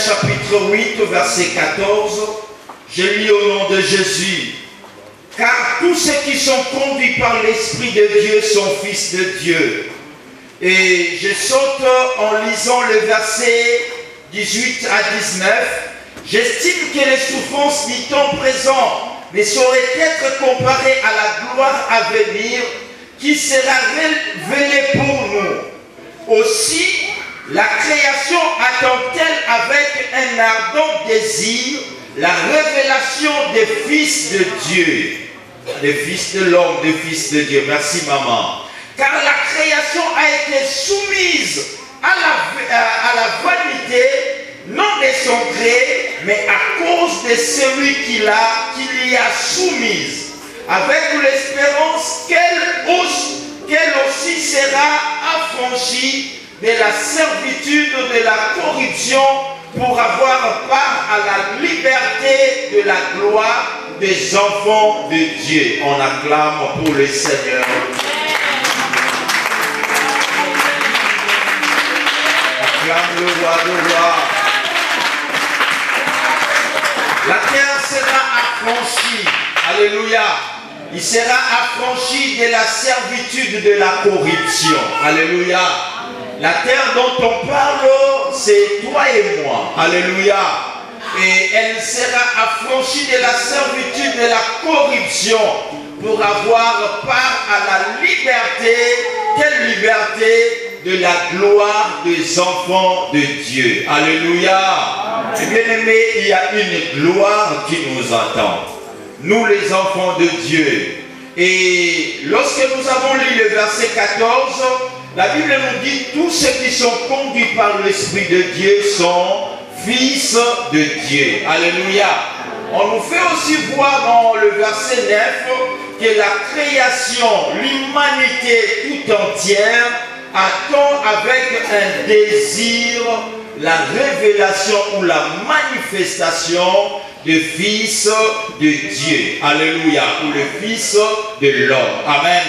chapitre 8, verset 14, je lis au nom de Jésus. Car tous ceux qui sont conduits par l'Esprit de Dieu sont fils de Dieu. Et je saute en lisant le verset 18 à 19. J'estime que les souffrances du temps présent ne sauraient être comparées à la gloire à venir qui sera révélée pour nous. Aussi, la création attend-elle avec un ardent désir la révélation des fils de Dieu, des fils de l'homme, des fils de Dieu. Merci maman. Car la création a été soumise à la vanité, non de son gré, mais à cause de celui qui l'y a soumise, avec l'espérance qu'elle aussi sera affranchie de la servitude de la corruption pour avoir part à la liberté de la gloire des enfants de Dieu. On acclame pour le Seigneur. Acclame le roi de roi. La terre sera affranchie. Alléluia. Il sera affranchi de la servitude de la corruption. Alléluia. La terre dont on parle, c'est toi et moi. Alléluia. Et elle sera affranchie de la servitude de la corruption pour avoir part à la liberté. Quelle liberté? De la gloire des enfants de Dieu. Alléluia. Et bien aimé, il y a une gloire qui nous attend. Nous les enfants de Dieu. Et lorsque nous avons lu le verset 14, la Bible nous dit tous ceux qui sont conduits par l'Esprit de Dieu sont fils de Dieu. Alléluia. On nous fait aussi voir dans le verset 9 que la création, l'humanité tout entière attend avec un désir la révélation ou la manifestation du Fils de Dieu. Alléluia. Ou le Fils de l'homme. Amen.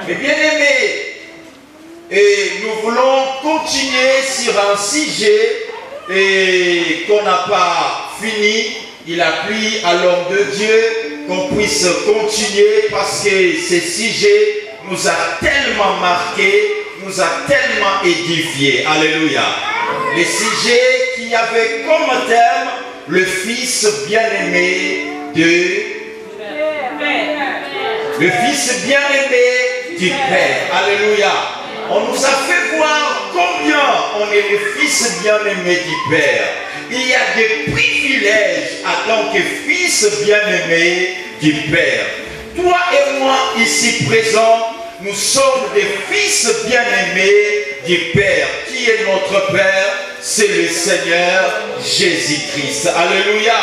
Et bien aimé, et nous voulons continuer sur un sujet et qu'on n'a pas fini. Il a plu à l'homme de Dieu qu'on puisse continuer parce que ce sujet nous a tellement marqué, nous a tellement édifié. Alléluia. Le sujet qui avait comme thème le Fils bien-aimé de le Fils bien-aimé du Père. Alléluia. On nous a fait voir combien on est le Fils bien-aimé du Père. Il y a des privilèges en tant que Fils bien-aimé du Père. Toi et moi ici présents, nous sommes des Fils bien-aimés du Père. Qui est notre Père? C'est le Seigneur Jésus-Christ. Alléluia.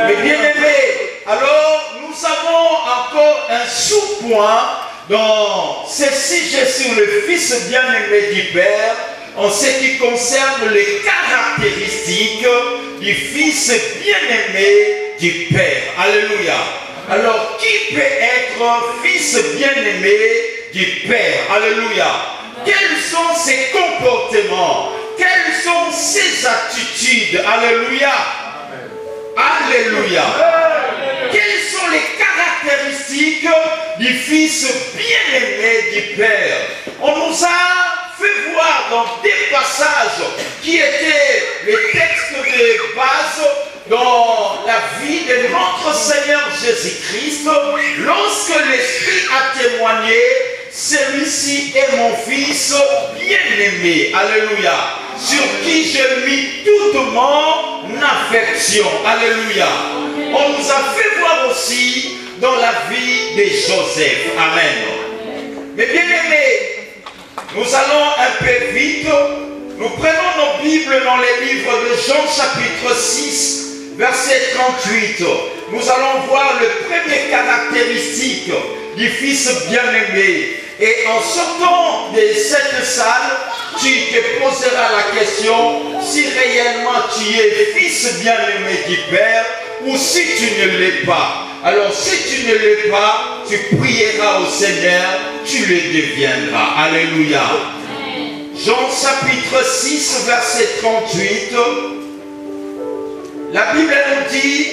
Mais bien-aimés, alors nous avons encore un sous-point dans ce sujet sur le Fils bien-aimé du Père, en ce qui concerne les caractéristiques du Fils bien-aimé du Père. Alléluia. Alors, qui peut être Fils bien-aimé du Père? Alléluia. Quels sont ses comportements? Quelles sont ses attitudes? Alléluia. Alléluia. Quelles sont les caractéristiques du Fils bien-aimé du Père? On nous a fait voir dans des passages qui étaient les textes de base dans la vie de notre Seigneur Jésus-Christ. Lorsque l'Esprit a témoigné, celui-ci est mon Fils bien-aimé. Alléluia. Sur qui j'ai mis toute mon affection. Alléluia. On nous a fait voir aussi dans la vie de Joseph. Amen. Mais bien aimés, nous allons un peu vite. Nous prenons nos Bibles dans les livres de Jean chapitre 6, verset 38. Nous allons voir le premier caractéristique du Fils bien-aimé. Et en sortant de cette salle, tu te poseras la question si réellement tu es Fils bien-aimé du Père ou si tu ne l'es pas. Alors si tu ne l'es pas, tu prieras au Seigneur, tu le deviendras. Alléluia. Jean chapitre 6, verset 38. La Bible nous dit,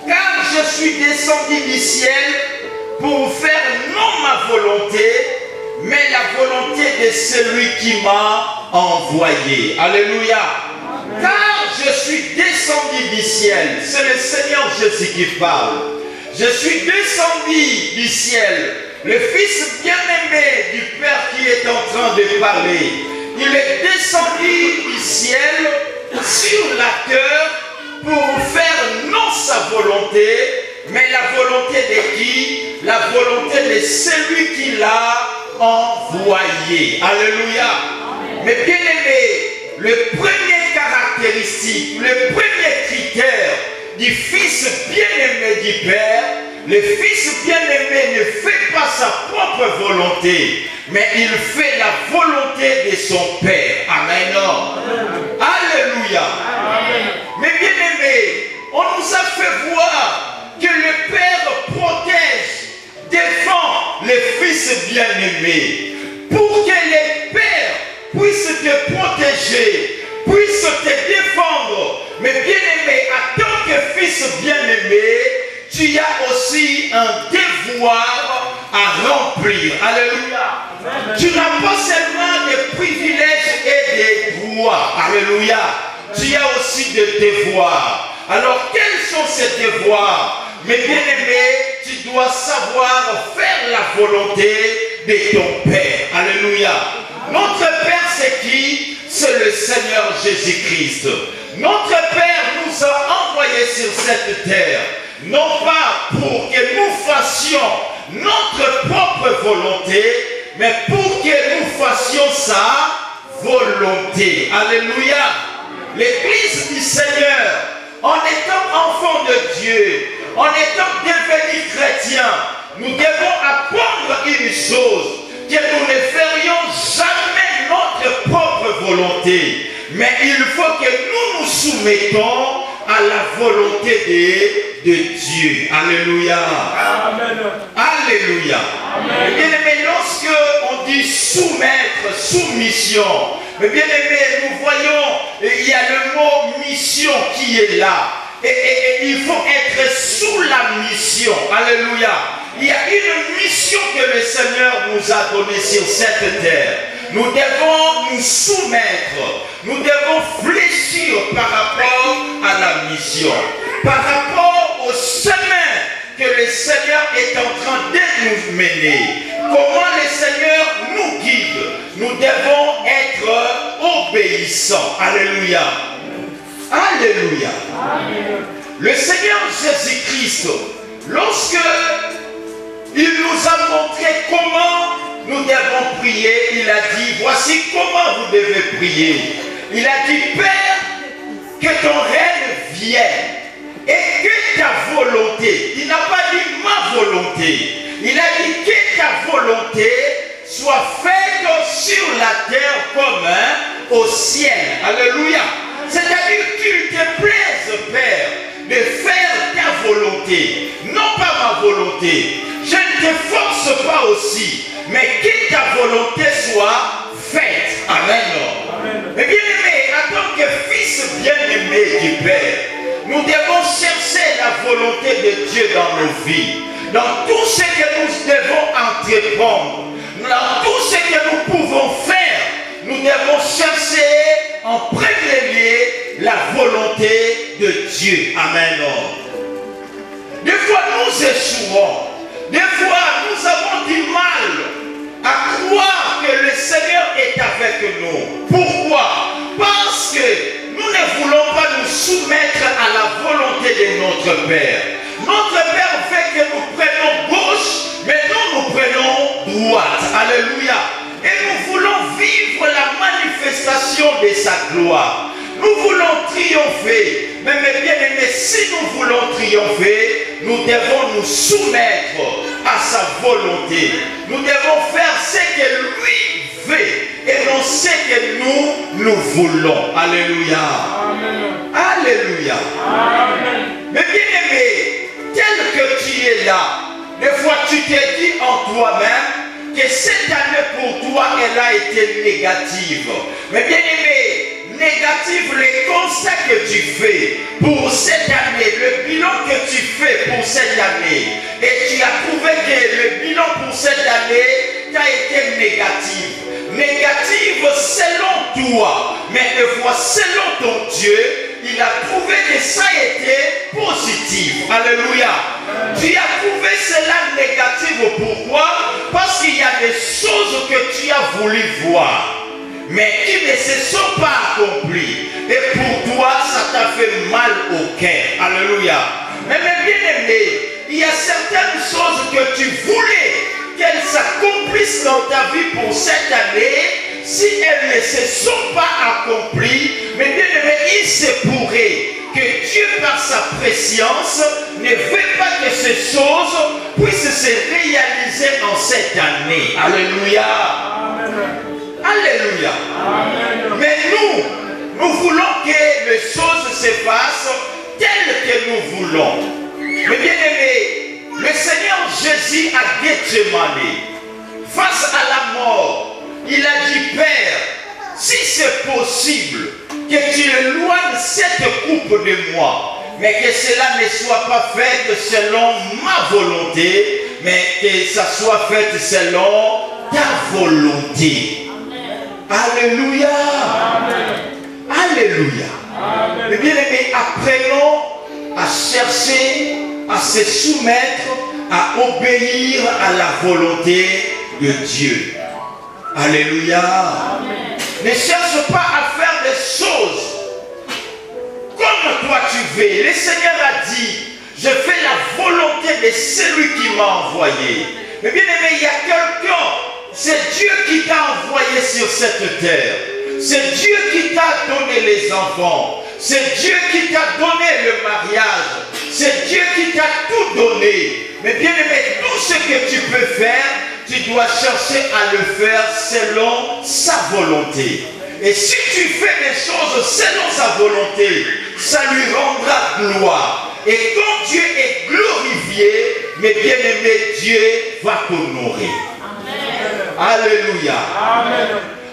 car je suis descendu du ciel pour faire non ma volonté, mais la volonté de celui qui m'a envoyé. Alléluia. Car je suis descendu du ciel. C'est le Seigneur Jésus qui parle. Je suis descendu du ciel. Le Fils bien-aimé du Père qui est en train de parler. Il est descendu du ciel sur la terre pour faire non sa volonté, mais la volonté de qui? La volonté de celui qui l'a envoyé. Alléluia. Mais bien aimé, le premier caractéristique, le premier critère du Fils bien-aimé du Père, le Fils bien-aimé ne fait pas sa propre volonté, mais il fait la volonté de son Père. Amen. Alléluia. Amen. Mais bien-aimé, on nous a fait voir que le Père protège, défend le Fils bien-aimé, pour que le Père puisse te protéger, puisse te défendre. Mais bien-aimé, en tant que Fils bien-aimé, tu as aussi un devoir à remplir. Alléluia. Amen. Tu n'as pas seulement des privilèges et des droits. Alléluia. Tu as aussi des devoirs. Alors, quels sont ces devoirs? Mais bien-aimé, tu dois savoir faire la volonté de ton Père. Alléluia. Notre Père, c'est qui? C'est le Seigneur Jésus-Christ. Notre Père nous a envoyés sur cette terre, non pas pour que nous fassions notre propre volonté, mais pour que nous fassions sa volonté. Alléluia. L'Église du Seigneur, en étant enfants de Dieu, en étant devenus chrétiens, nous devons apprendre une chose, que nous ne ferions jamais notre propre volonté, mais il faut que nous nous soumettons à la volonté de Dieu. Alléluia. Amen. Alléluia. Amen. Bien aimé, lorsque on dit soumettre, soumission, mais bien aimé, nous voyons, il y a le mot mission qui est là. Et il faut être sous la mission. Alléluia. Il y a une mission que le Seigneur nous a donnée sur cette terre. Nous devons nous soumettre. Nous devons fléchir par rapport à la mission. Par rapport au chemin que le Seigneur est en train de nous mener. Comment le Seigneur nous guide. Nous devons être obéissants. Alléluia. Alléluia. Amen. Le Seigneur Jésus-Christ, lorsque il nous a montré comment nous devons prier, il a dit, voici comment vous devez prier. Il a dit, Père, que ton règne vienne et que ta volonté, il n'a pas dit ma volonté, il a dit que ta volonté soit faite sur la terre comme au ciel. Alléluia. C'est-à-dire qu'il te plaise, Père, de faire ta volonté, non pas ma volonté. Je ne te force pas aussi, mais que ta volonté soit faite. Amen. Amen. Et bien aimé, en tant que fils bien-aimé du Père, nous devons chercher la volonté de Dieu dans nos vies, dans tout ce que nous devons entreprendre, dans tout ce que nous pouvons faire. Nous devons chercher en premier lieu la volonté de Dieu. Amen. Des fois nous échouons. Des fois nous avons du mal à croire que le Seigneur est avec nous. Pourquoi? Parce que nous ne voulons pas nous soumettre à la volonté de notre Père. Notre Père fait que nous prenons gauche, mais nous prenons droite. Alléluia. Et nous voulons vivre la manifestation de sa gloire. Nous voulons triompher. Mais bien aimés, si nous voulons triompher, nous devons nous soumettre à sa volonté. Nous devons faire ce que lui veut et non ce que nous voulons. Alléluia. Amen. Alléluia. Amen. Mais bien aimé, tel que tu es là, des fois tu te dis en toi-même que cette année pour toi, elle a été négative. Mais bien aimé, négative, les constats que tu fais pour cette année, le bilan que tu fais pour cette année, et tu as trouvé que le bilan pour cette année t'a été négatif. Négative selon toi, mais des fois selon ton Dieu, il a trouvé que ça a été positif. Alléluia. Tu as trouvé cela négatif. Pourquoi? Parce qu'il y a des choses que tu as voulu voir, mais qui ne se sont pas accomplies. Et pour toi, ça t'a fait mal au cœur. Alléluia. Mais bien aimé, il y a certaines choses que tu voulais qu'elles s'accomplissent dans ta vie pour cette année. Si elles ne se sont pas accomplies, mais bien aimé, il se pourrait que Dieu, par sa préscience, ne veut pas que ces choses puissent se réaliser en cette année. Alléluia. Alléluia. Amen. Mais nous voulons que les choses se passent telles que nous voulons. Mais bien aimé, le Seigneur Jésus à Gethsemane, face à la mort, il a dit, Père, si c'est possible que tu éloignes cette coupe de moi, mais que cela ne soit pas fait selon ma volonté, mais que ça soit fait selon ta volonté. Alléluia. Amen. Alléluia. Amen. Mais bien aimé, apprenons à chercher, à se soumettre, à obéir à la volonté de Dieu. Alléluia. Amen. Ne cherche pas à faire des choses comme toi tu veux. Le Seigneur a dit, je fais la volonté de celui qui m'a envoyé. Mais bien aimé, il y a quelqu'un. C'est Dieu qui t'a envoyé sur cette terre. C'est Dieu qui t'a donné les enfants. C'est Dieu qui t'a donné le mariage. C'est Dieu qui t'a tout donné. Mais bien aimé, tout ce que tu peux faire, tu dois chercher à le faire selon sa volonté. Et si tu fais des choses selon sa volonté, ça lui rendra gloire. Et quand Dieu est glorifié, mais bien aimé, Dieu va t'honorer. Alléluia. Amen.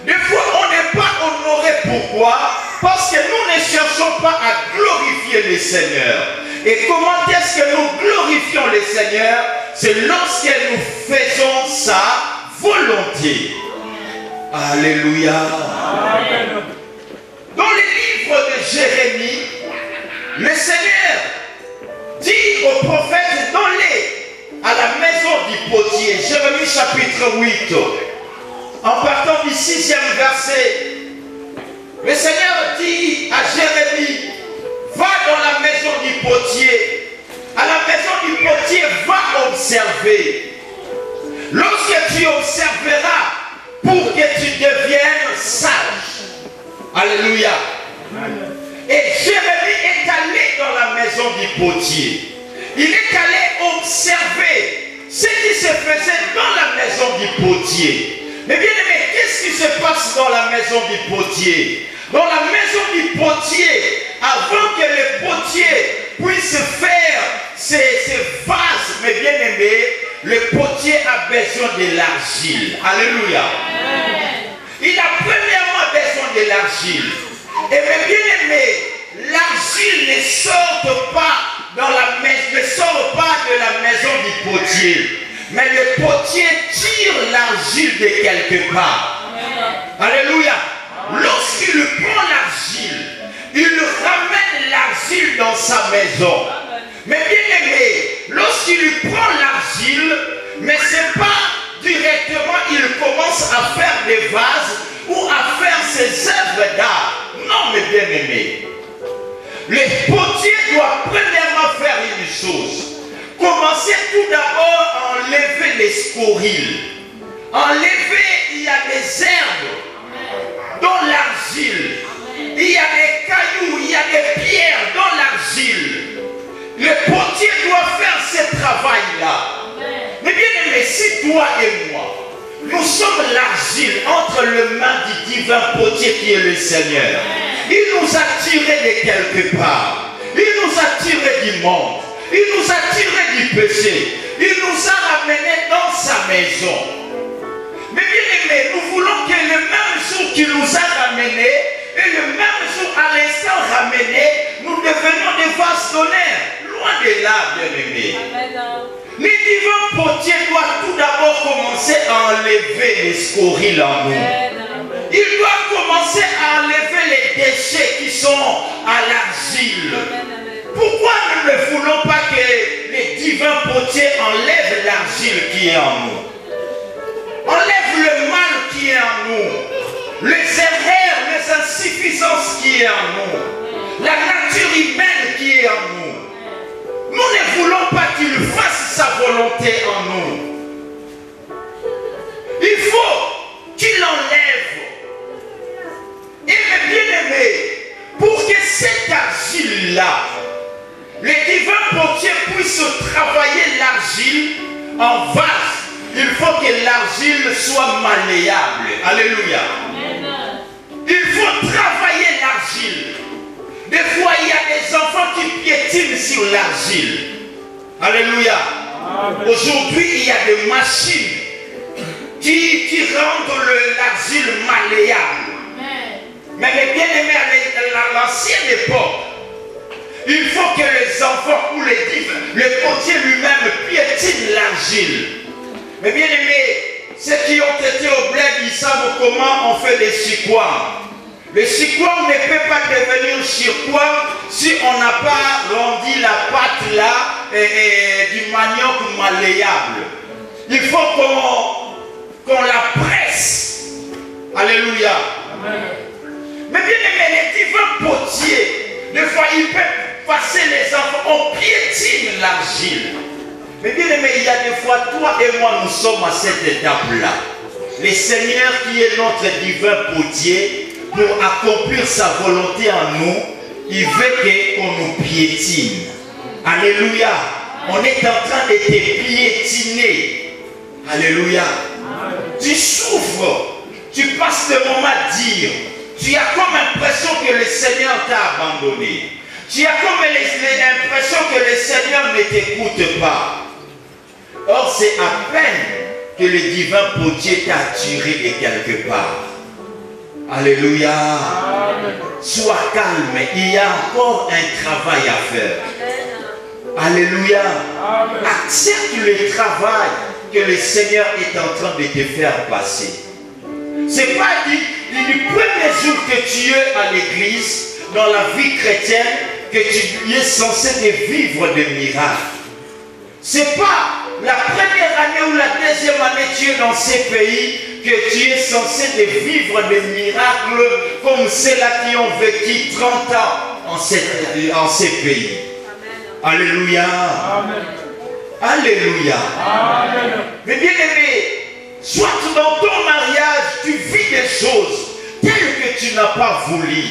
Des fois, on n'est pas honoré. Pourquoi? Parce que nous ne cherchons pas à glorifier le Seigneur. Et comment est-ce que nous glorifions le Seigneur? C'est lorsque nous faisons sa volonté. Alléluia. Amen. Dans le livre de Jérémie, le Seigneur dit au prophète, dans-les à la maison du potier. Jérémie chapitre 8. En partant du 6e verset, le Seigneur dit à Jérémie, va dans la maison du potier. À la maison du potier, va observer. Lorsque tu observeras, pour que tu deviennes sage. Alléluia. Et Jérémie est allé dans la maison du potier. Il est allé observer ce qui se faisait dans la maison du potier. Mais bien aimé, qu'est-ce qui se passe dans la maison du potier? Dans la maison du potier, avant que le potier puisse faire ses vases, mais bien aimé, le potier a besoin de l'argile. Alléluia. Il a premièrement besoin de l'argile. Et bien aimé, l'argile ne sort pas ne sort pas de la maison du potier, mais le potier tire l'argile de quelque part. Alléluia. Lorsqu'il prend l'argile, il ramène l'argile dans sa maison. Mais bien aimé, lorsqu'il prend l'argile, mais c'est pas directement il commence à faire des vases ou à faire ses œuvres d'art. Non, mais bien aimé, le potier doit premièrement faire une chose. Commencer tout d'abord à enlever les scories. Enlever, il y a des herbes dans l'argile. Il y a des cailloux, il y a des pierres dans l'argile. Le potier doit faire ce travail-là. Mais bien aimé, si toi et moi, nous sommes l'argile entre les mains du divin potier qui est le Seigneur. Il nous a tirés de quelque part. Il nous a tirés du monde. Il nous a tirés du péché. Il nous a ramenés dans sa maison. Mais bien aimé, nous voulons que le même jour qu'il nous a ramenés, et Et le même jour, à l'instant ramené, nous devenions des vases d'honneur. Loin de là, bien-aimés. Les divins potiers doivent tout d'abord commencer à enlever les scories en nous. Ils doivent commencer à enlever les déchets qui sont à l'argile. Pourquoi nous ne voulons pas que les divins potiers enlèvent l'argile qui est en nous? Enlèvent le mal qui est en nous, les erreurs, les insuffisances qui est en nous, la nature humaine qui est en nous. Nous ne voulons pas qu'il fasse sa volonté en nous. Il faut qu'il enlève. Et mes bien-aimés, pour que cette argile-là, les divins potiers puissent travailler l'argile en vase, il faut que l'argile soit malléable. Alléluia. Il faut travailler l'argile. Des fois, il y a des enfants qui piétinent sur l'argile. Alléluia. Aujourd'hui, il y a des machines qui rendent l'argile malléable. Mais les bien-aimés, à l'ancienne époque, il faut que les enfants ou le potier lui-même piétine l'argile. Mais bien aimés, ceux qui ont été au bled, ils savent comment on fait des chicoires. Le chicoire ne peut pas devenir chicoire si on n'a pas rendu la pâte là du manioc malléable. Il faut qu'on la presse. Alléluia. Amen. Mais bien aimé, les divins potiers, des fois ils peuvent passer les enfants, on piétine l'argile. Mais bien aimé, il y a des fois, toi et moi, nous sommes à cette étape-là. Le Seigneur qui est notre divin potier, pour accomplir sa volonté en nous, il veut qu'on nous piétine. Alléluia. On est en train de te piétiner. Alléluia. Tu souffres. Tu passes le moment à dire. Tu as comme l'impression que le Seigneur t'a abandonné. Tu as comme l'impression que le Seigneur ne t'écoute pas. Or, c'est à peine que le divin potier t'a attiré de quelque part. Alléluia. Amen. Sois calme, il y a encore un travail à faire. Alléluia. Amen. Accepte le travail que le Seigneur est en train de te faire passer. Ce n'est pas du premier jour que tu es à l'église, dans la vie chrétienne, que tu es censé de vivre des miracles. Ce n'est pas la première année ou la deuxième année que tu es dans ces pays que tu es censé de vivre des miracles comme ceux-là qui ont vécu 30 ans en ces pays. Amen. Alléluia. Amen. Alléluia. Amen. Mais bien aimé, soit dans ton mariage, tu vis des choses telles que tu n'as pas voulu.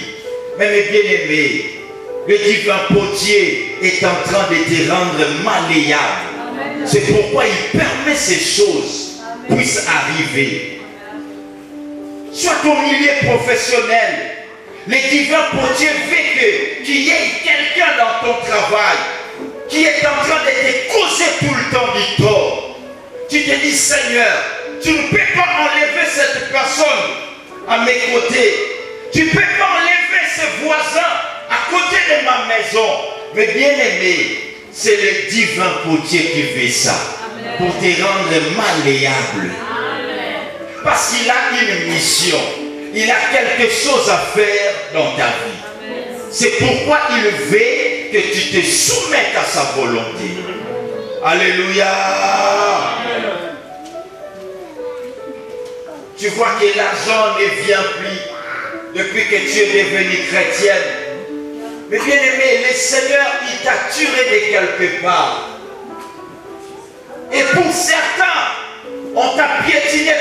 Mais mes bien-aimés, le divin potier est en train de te rendre malléable. C'est pourquoi il permet ces choses puissent arriver. Soit au milieu professionnel, les divins potiers veulent qu'il y ait quelqu'un dans ton travail qui est en train de te causer tout le temps du tort. Tu te dis, Seigneur, tu ne peux pas enlever cette personne à mes côtés. Tu ne peux pas enlever ce voisin à côté de ma maison. Mais bien aimé, c'est le divin potier qui fait ça. Amen. Pour te rendre malléable. Amen. Parce qu'il a une mission. Il a quelque chose à faire dans ta vie. C'est pourquoi il veut que tu te soumettes à sa volonté. Alléluia. Amen. Tu vois que l'argent ne vient plus depuis que tu es devenue chrétienne. Mais bien aimé, le Seigneur, il t'a tiré de quelque part. Et pour certains, on t'a piétiné.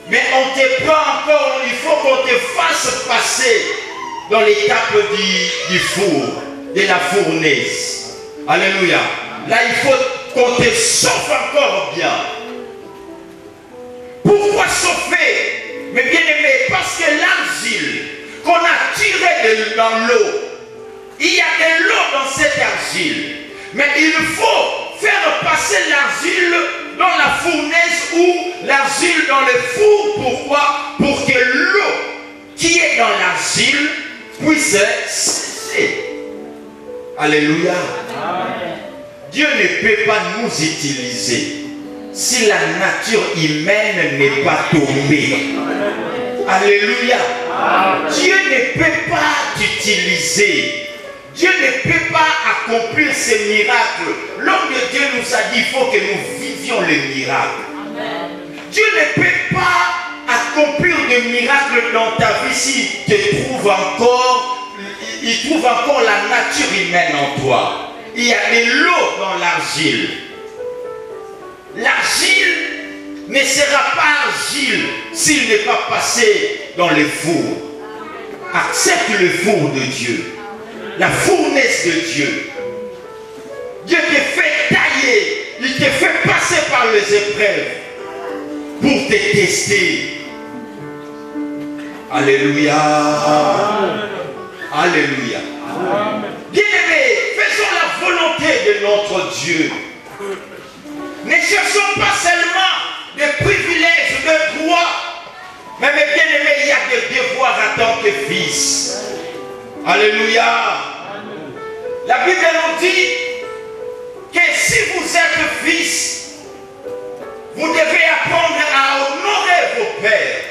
Mais on te prend encore, il faut qu'on te fasse passer dans l'étape du four, de la fournaise. Alléluia. Là, il faut qu'on te sauve encore bien. Pourquoi sauver? Mais bien aimé, parce que l'argile qu'on a tiré dans l'eau, il y a de l'eau dans cette argile. Mais il faut faire passer l'argile dans la fournaise ou l'argile dans le four. Pourquoi? Pour que l'eau qui est dans l'argile puisse cesser. Alléluia. Amen. Dieu ne peut pas nous utiliser si la nature humaine n'est pas tombée. Alléluia. Amen. Dieu ne peut pas t'utiliser. Dieu ne peut pas accomplir ces miracles. L'homme de Dieu nous a dit qu'il faut que nous vivions les miracles. Amen. Dieu ne peut pas accomplir de miracles dans ta vie si il trouve encore la nature humaine en toi. Il y a de l'eau dans l'argile. L'argile ne sera pas argile s'il n'est pas passé dans le four. Accepte le four de Dieu. La fournaise de Dieu. Dieu te fait tailler. Il te fait passer par les épreuves pour te tester. Alléluia. Amen. Alléluia. Bien-aimés, faisons la volonté de notre Dieu. Ne cherchons pas seulement des privilèges, de droits, mais bien-aimés, il y a des devoirs en tant que fils. Alléluia. La Bible nous dit que si vous êtes fils, vous devez apprendre à honorer vos pères.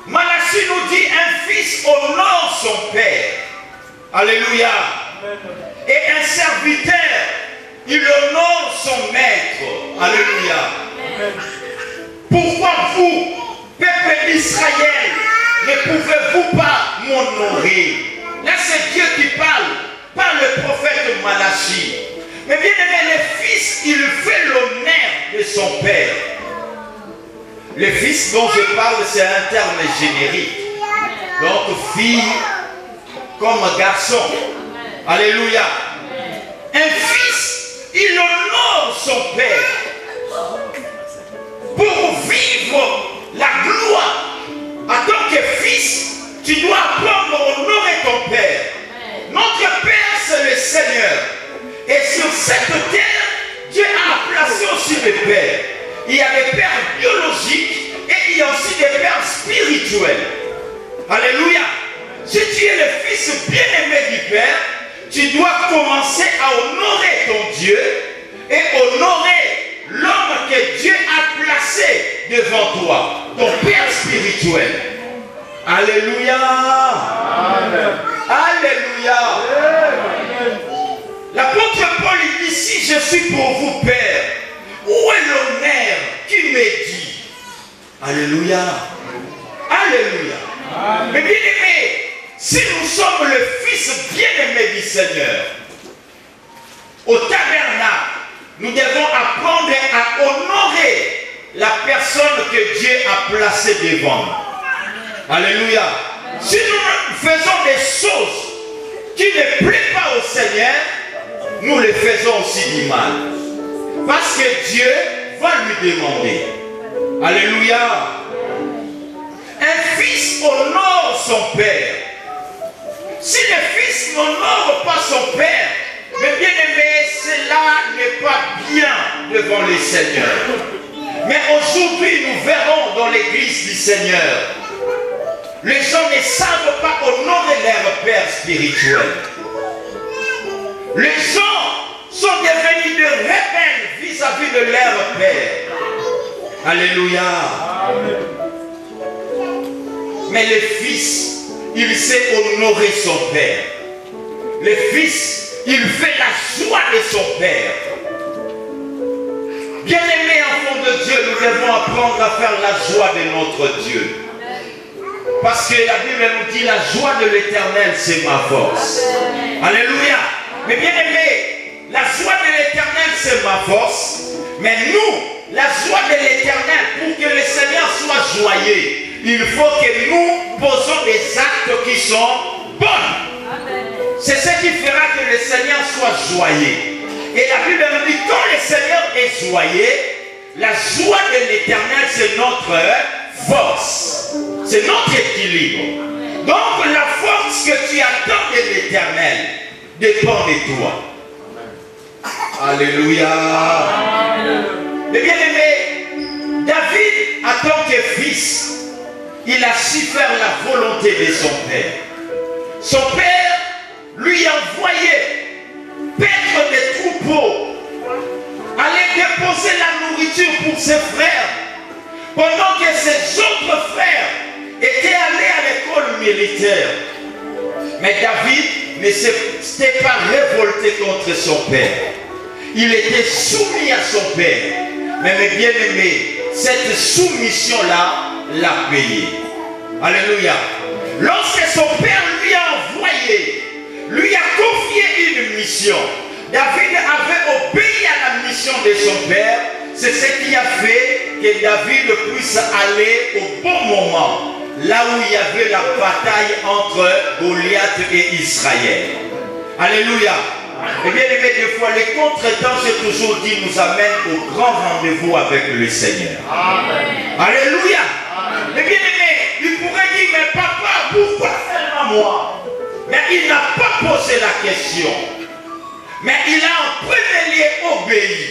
Malachie nous dit un fils honore son père. Alléluia. Et un serviteur, il honore son maître. Alléluia. Pourquoi vous, peuple d'Israël, ne pouvez-vous pas m'honorer? Là, c'est Dieu qui parle par le prophète Malachie. Mais bien aimé, le fils, il fait l'honneur de son père. Le fils dont je parle, c'est un terme générique. Donc, fille comme garçon. Alléluia. Un fils, il honore son père. Pour vivre la gloire, en tant que fils, tu dois apprendre à honorer ton père. Notre Père, c'est le Seigneur. Et sur cette terre, Dieu a placé aussi des pères. Il y a des pères biologiques et il y a aussi des pères spirituels. Alléluia. Si tu es le fils bien-aimé du Père, tu dois commencer à honorer ton Dieu et honorer l'homme que Dieu a placé devant toi, ton Père spirituel. Alléluia. Amen. Alléluia. Amen. L'apôtre Paul ici, je suis pour vous, Père. Où est l'honneur qui me dit? Alléluia. Alléluia. Amen. Mais bien aimé, si nous sommes le fils bien-aimé du Seigneur, au tabernacle, nous devons apprendre à honorer la personne que Dieu a placée devant nous. Alléluia. Si nous faisons des choses qui ne plaisent pas au Seigneur, nous les faisons aussi du mal. Parce que Dieu va lui demander. Alléluia. Un fils honore son père. Si le fils n'honore pas son père, mais bien aimé, cela n'est pas bien devant le Seigneur. Mais aujourd'hui, nous verrons dans l'église du Seigneur, les gens ne savent pas honorer leur père spirituel. Les gens sont devenus de rebelles vis-à-vis de leur père. Alléluia. Amen. Mais le fils, il sait honorer son père. Le fils, il fait la joie de son père. Bien-aimés enfants de Dieu, nous devons apprendre à faire la joie de notre Dieu. Parce que la Bible nous dit la joie de l'Éternel, c'est ma force. Alléluia. Mais bien-aimés, la joie de l'Éternel, c'est ma force. Mais nous, la joie de l'Éternel, pour que le Seigneur soit joyeux, il faut que nous posons des actes qui sont bons. C'est ce qui fera que le Seigneur soit joyeux. Et la Bible nous dit, quand le Seigneur est joyeux, la joie de l'Éternel, c'est notre force. C'est notre équilibre. Donc la force que tu attends de l'Éternel dépend de toi. Alléluia. Mais bien aimé, David, en tant que fils, il a su faire la volonté de son père. Son père lui envoyait paître des troupeaux, aller déposer la nourriture pour ses frères, pendant que ses autres frères étaient allés à l'école militaire. Mais David ne s'était pas révolté contre son père. Il était soumis à son père. Mais mes bien-aimés, cette soumission-là l'a payé. Alléluia. Lorsque son père lui a envoyé, lui a confié une mission, David avait obéi à la mission de son père. C'est ce qui a fait que David puisse aller au bon moment, là où il y avait la bataille entre Goliath et Israël. Alléluia. Et bien aimé, des fois, les contretemps, j'ai toujours dit, nous amènent au grand rendez-vous avec le Seigneur. Amen. Alléluia. Et bien aimé, il pourrait dire, mais papa, pourquoi seulement moi? Mais il n'a pas posé la question. Mais il a en premier lieu obéi,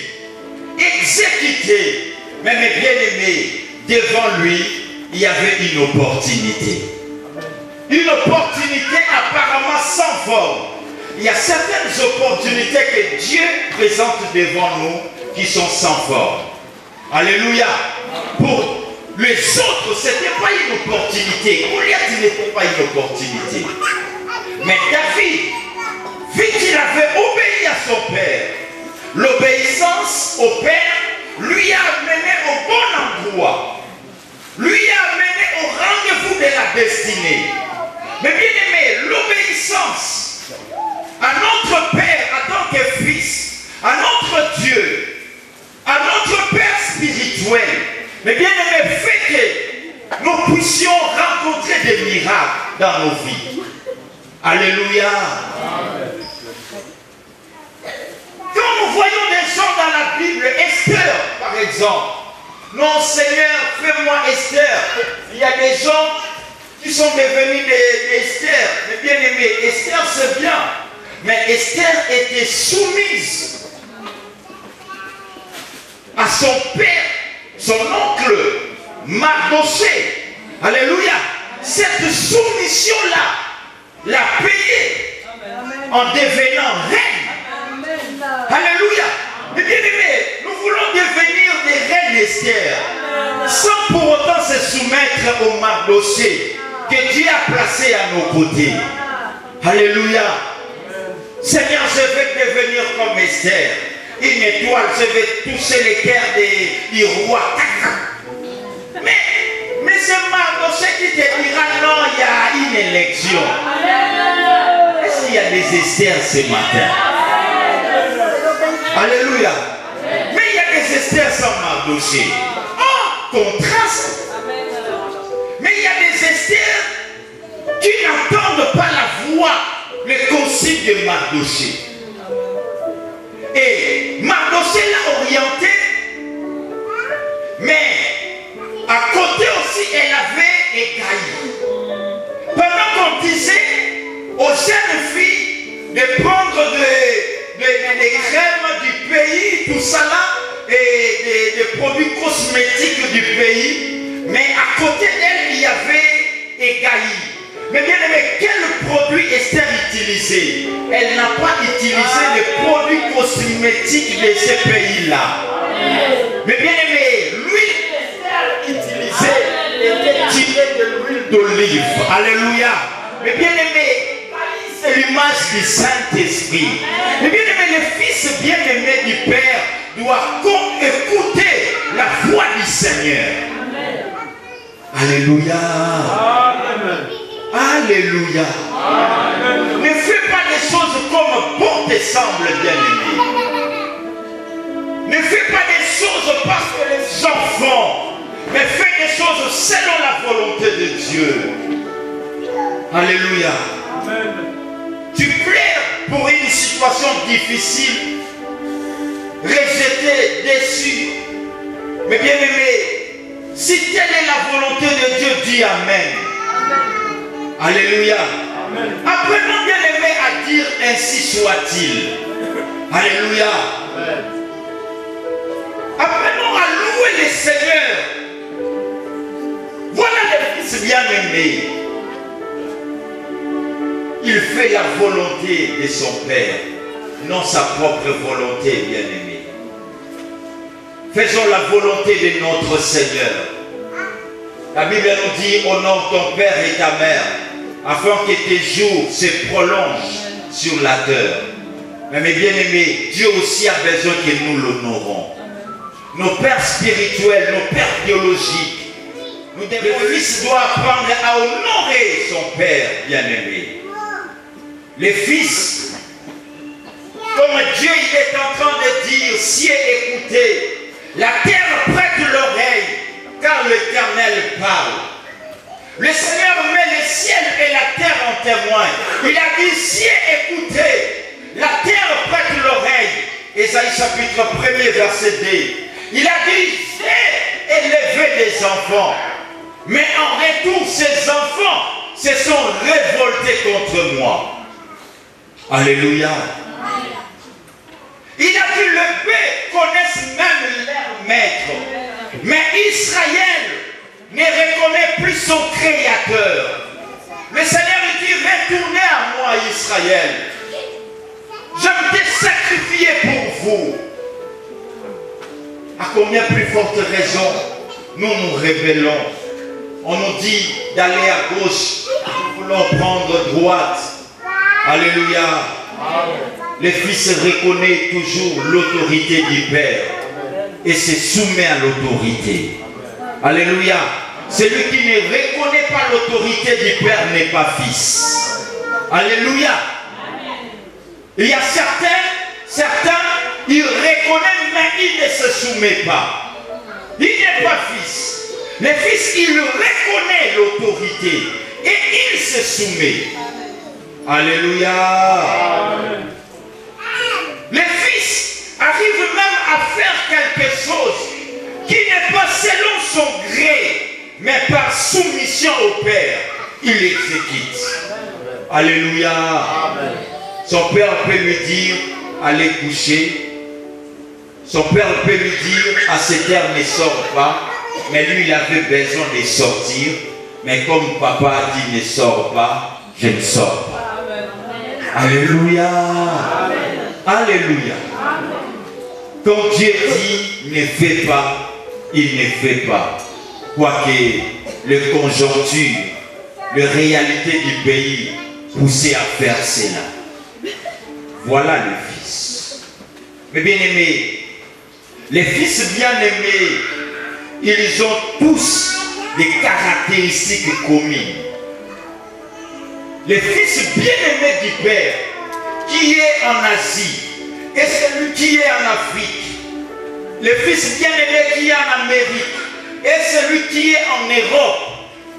exécuté. Mais mes bien-aimés, devant lui, il y avait une opportunité. Une opportunité apparemment sans forme. Il y a certaines opportunités que Dieu présente devant nous qui sont sans forme. Alléluia. Pour les autres, ce n'était pas une opportunité. Goliath n'était pas une opportunité. Mais David, vu qu'il avait obéi à son père, l'obéissance au père lui a amené au bon endroit, lui a amené au rendez-vous de la destinée. Mais bien aimé, l'obéissance à notre Père en tant que fils, à notre Dieu, à notre Père spirituel, mais bien aimé, fait que nous puissions rencontrer des miracles dans nos vies. Alléluia. Quand nous voyons des gens dans la Bible, Esther par exemple, non Seigneur, fais-moi Esther. Il y a des gens qui sont devenus des Esther. Mais bien aimé, Esther c'est bien. Mais Esther était soumise à son père, son oncle, Mardoché. Alléluia. Cette soumission-là l'a payée en devenant reine. Alléluia. Mais bien aimé, nous voulons devenir des reines Esther, sans pour autant se soumettre au Mardoché que Dieu a placé à nos côtés. Alléluia. Seigneur, je veux devenir comme Esther. Une étoile, je veux toucher les cœurs du roi. Mais c'est Mardoché qui te dira non, il y a une élection. Est-ce qu'il y a des Esther ce matin? Alléluia. Mais il y a des Esther sans Mardoché. Oh, contraste. Mais il y a des Esther qui n'entendent pas la voix, le consigne de Mardoché. Et Mardoché l'a orienté, mais à côté aussi elle avait égaillé. Pendant qu'on disait aux jeunes filles de prendre des crèmes du pays, tout ça là, et des produits cosmétiques du pays, mais à côté d'elle il y avait égaillé. Mais bien aimé, quel produit Esther utilisait? Elle n'a pas utilisé les produits cosmétiques de ce pays-là. Mais bien aimé, l'huile qu'Esther utilisait était tirée de l'huile d'olive. Alléluia. Mais bien aimé, c'est l'image du Saint-Esprit. Mais bien aimé, le fils bien-aimé du Père doit écouter la voix du Seigneur. Alléluia. Amen. Alléluia. Amen. Ne fais pas des choses comme bon te semble, bien-aimé. Ne fais pas des choses parce que les gens font, mais fais des choses selon la volonté de Dieu. Alléluia. Amen. Tu pleures pour une situation difficile, rejeté, déçu. Mais bien-aimé, si telle est la volonté de Dieu, dis Amen. Alléluia. Amen. Apprenons bien aimé à dire ainsi soit-il. Alléluia. Amen. Apprenons à louer le Seigneur. Voilà les fils bien-aimé, il fait la volonté de son Père, non sa propre volonté, bien-aimé. Faisons la volonté de notre Seigneur. La Bible nous dit, honore ton Père et ta Mère, afin que tes jours se prolongent sur la terre. Mais mes bien-aimés, Dieu aussi a besoin que nous l'honorons. Nos pères spirituels, nos pères biologiques, le fils doit apprendre à honorer son Père bien-aimé. Les fils, comme Dieu il est en train de dire, si écoutez, la terre prête l'oreille, car l'Éternel parle. Le Seigneur met le ciel et la terre en témoin. Il a dit, si écoutez, la terre prête l'oreille. Ésaïe chapitre 1er verset 2. Il a dit, j'ai élevé des enfants. Mais en retour, ces enfants se sont révoltés contre moi. Alléluia. Il a dit, le bœuf connaissent même leur maître. Mais Israël ne reconnaît plus son Créateur. Le Seigneur dit, retournez à moi Israël. Je m'étais sacrifié pour vous. À combien plus forte raison nous nous rébellons. On nous dit d'aller à gauche, nous voulons prendre droite. Alléluia. Le Fils reconnaît toujours l'autorité du Père et se soumet à l'autorité. Alléluia. Celui qui ne reconnaît pas l'autorité du Père n'est pas fils. Alléluia. Il y a certains, ils reconnaissent mais ils ne se soumettent pas. Il n'est pas fils. Le fils, il reconnaît l'autorité et il se soumet. Alléluia. Amen. Le fils arrive même à faire quelque chose qui n'est pas selon son gré, mais par soumission au Père, il exécute. Alléluia. Amen. Son père peut lui dire, allez coucher. Son père peut lui dire, à cette heure ne sors pas. Mais lui, il avait besoin de sortir. Mais comme papa a dit, ne sors pas, je ne sors pas. Alléluia. Amen. Alléluia. Amen. Quand Dieu dit ne fais pas, il ne fait pas. Quoique les conjonctures, les réalités du pays poussaient à faire cela. Voilà le fils. Mais bien aimés, les fils bien aimés, ils ont tous des caractéristiques communes. Le fils bien-aimé du Père, qui est en Asie, et celui qui est en Afrique, le fils bien-aimé qui est en Amérique, et celui qui est en Europe,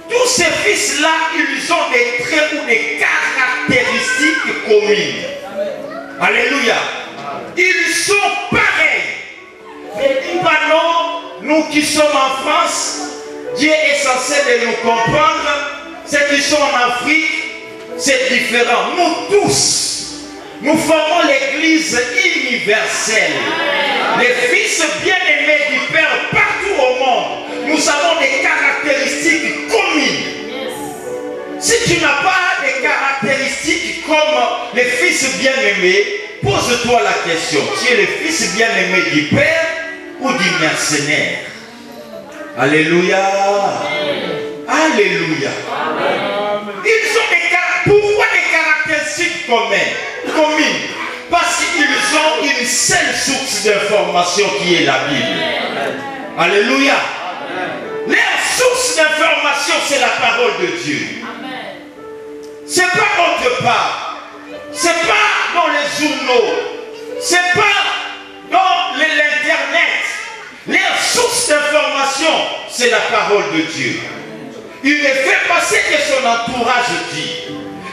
tous ces fils-là, ils ont des traits ou des caractéristiques communes. Alléluia. Ils sont pareils. Mais dis pas non, nous qui sommes en France, Dieu est censé de nous comprendre. Ceux qui sont en Afrique, c'est différent. Nous tous, nous formons l'église universelle. Les fils bien-aimés du Père partout au monde, nous avons des caractéristiques communes. Si tu n'as pas des caractéristiques comme les fils bien-aimés, pose-toi la question. Tu es le fils bien-aimé du Père ou du mercenaire? Alléluia. Alléluia. Ils ont des caractéristiques. Pourquoi des caractéristiques communes? Parce qu'ils ont une seule source d'information qui est la Bible. Alléluia. Leur source d'information, c'est la parole de Dieu. C'est pas autre part. C'est pas dans les journaux. C'est pas dans l'internet. Leur source d'information, c'est la parole de Dieu. Il ne fait pas ce que son entourage dit.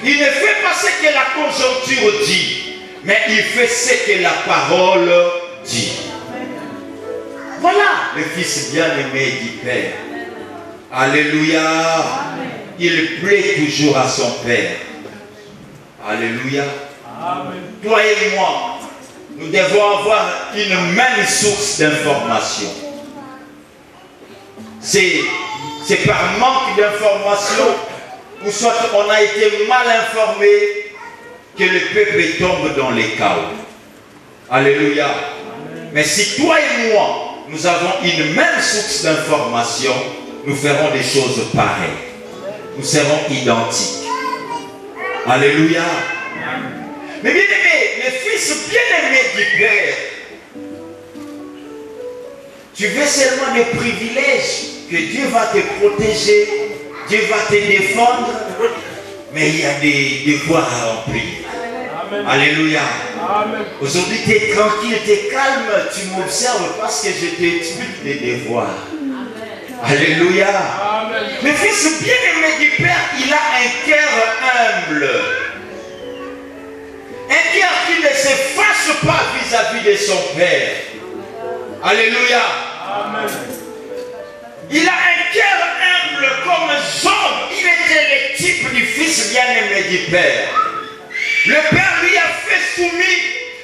Il ne fait pas ce que la conjoncture dit. Mais il fait ce que la parole dit. Voilà le fils bien-aimé du Père. Alléluia. Il plaît toujours à son Père. Alléluia. Toi et moi, nous devons avoir une même source d'information. C'est c'est par manque d'information, ou soit on a été mal informé, que le peuple tombe dans les chaos. Alléluia. Mais si toi et moi, nous avons une même source d'information, nous ferons des choses pareilles. Nous serons identiques. Alléluia. Mais bien aimé, les fils bien-aimés du Père, tu veux seulement des privilèges, que Dieu va te protéger, Dieu va te défendre, mais il y a des devoirs à remplir. Amen. Alléluia. Aujourd'hui, tu es tranquille, tu es calme, tu m'observes parce que je t'explique des devoirs. Amen. Alléluia. Amen. Le fils bien-aimé du Père, il a un cœur humble. Un cœur qui ne se fâche pas vis-à-vis de son Père. Alléluia. Amen. Il a un cœur humble comme Job. Il était le type du fils bien-aimé du Père. Le Père lui a fait soumis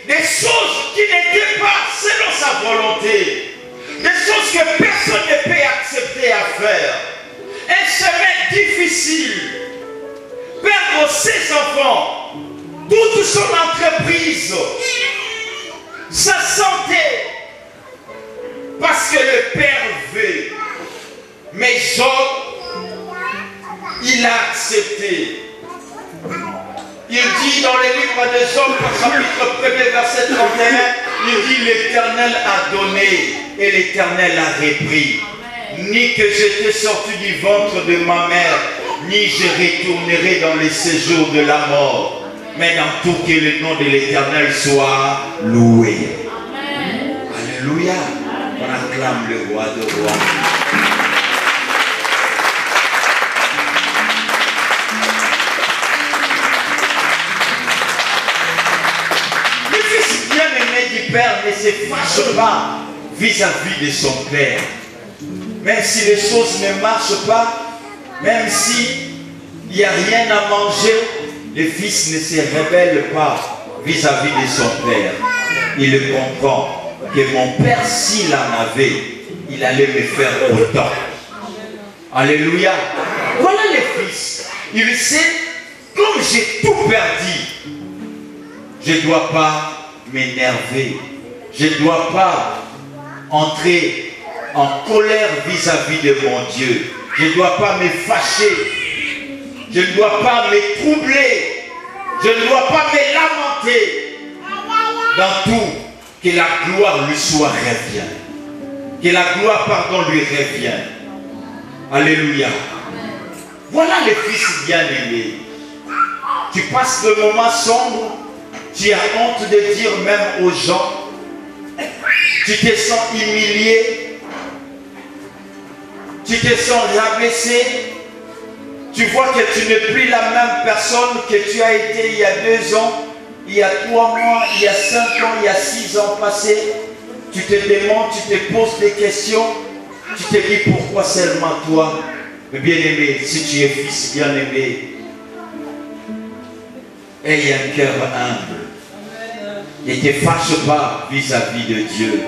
des choses qui n'étaient pas selon sa volonté. Des choses que personne ne peut accepter à faire. Un chemin difficile. Perdre ses enfants, toute son entreprise, sa santé, parce que le Père veut. Mais Job, il a accepté. Il dit dans le livre de Job, chapitre 1er, verset 31, il dit l'Éternel a donné et l'Éternel a repris. Ni que j'étais sorti du ventre de ma mère, ni je retournerai dans les séjours de la mort. Mais dans tout que le nom de l'Éternel soit loué. Amen. Alléluia. On acclame le roi de rois. Le fils bien-aimé du Père ne se fâche pas vis-à-vis de son Père. Même si les choses ne marchent pas, même s'il n'y a rien à manger, le fils ne se rebelle pas vis-à-vis de son Père. Il comprend que mon Père, s'il en avait, il allait me faire autant. Alléluia. Voilà le fils. Il sait, comme j'ai tout perdu, je ne dois pas m'énerver. Je ne dois pas entrer en colère vis-à-vis de mon Dieu. Je ne dois pas me fâcher. Je ne dois pas me troubler. Je ne dois pas me lamenter. Dans tout, que la gloire lui soit revient. Que la gloire, pardon, lui revient. Alléluia. Voilà le fils bien-aimé. Tu passes de moments sombres. Tu as honte de dire même aux gens. Tu te sens humilié. Tu te sens rabaissé. Tu vois que tu n'es plus la même personne que tu as été il y a 2 ans, il y a 3 mois, il y a 5 ans, il y a 6 ans passés. Tu te demandes, tu te poses des questions. Tu te dis pourquoi seulement toi. Mais bien aimé, si tu es fils bien aimé, aie un cœur humble. Ne te fâche pas vis-à-vis de Dieu.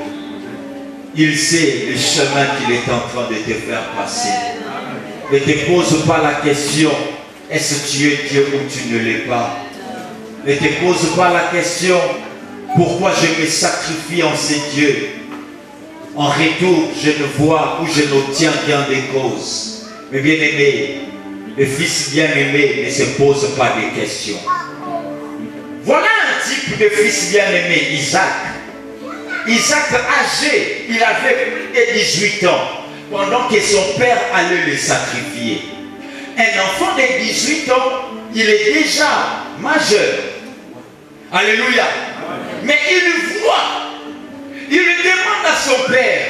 Il sait le chemin qu'il est en train de te faire passer. Ne te pose pas la question, est-ce que tu es Dieu ou tu ne l'es pas? Ne te pose pas la question, pourquoi je me sacrifie en ces dieux? En retour, je ne vois ou je n'obtiens rien des causes. Mais bien aimé, le fils bien aimé ne se pose pas de questions. Voilà un type de fils bien aimé, Isaac. Isaac âgé, il avait plus de 18 ans. Pendant que son père allait le sacrifier. Un enfant de 18 ans, il est déjà majeur. Alléluia. Mais il voit, il demande à son père,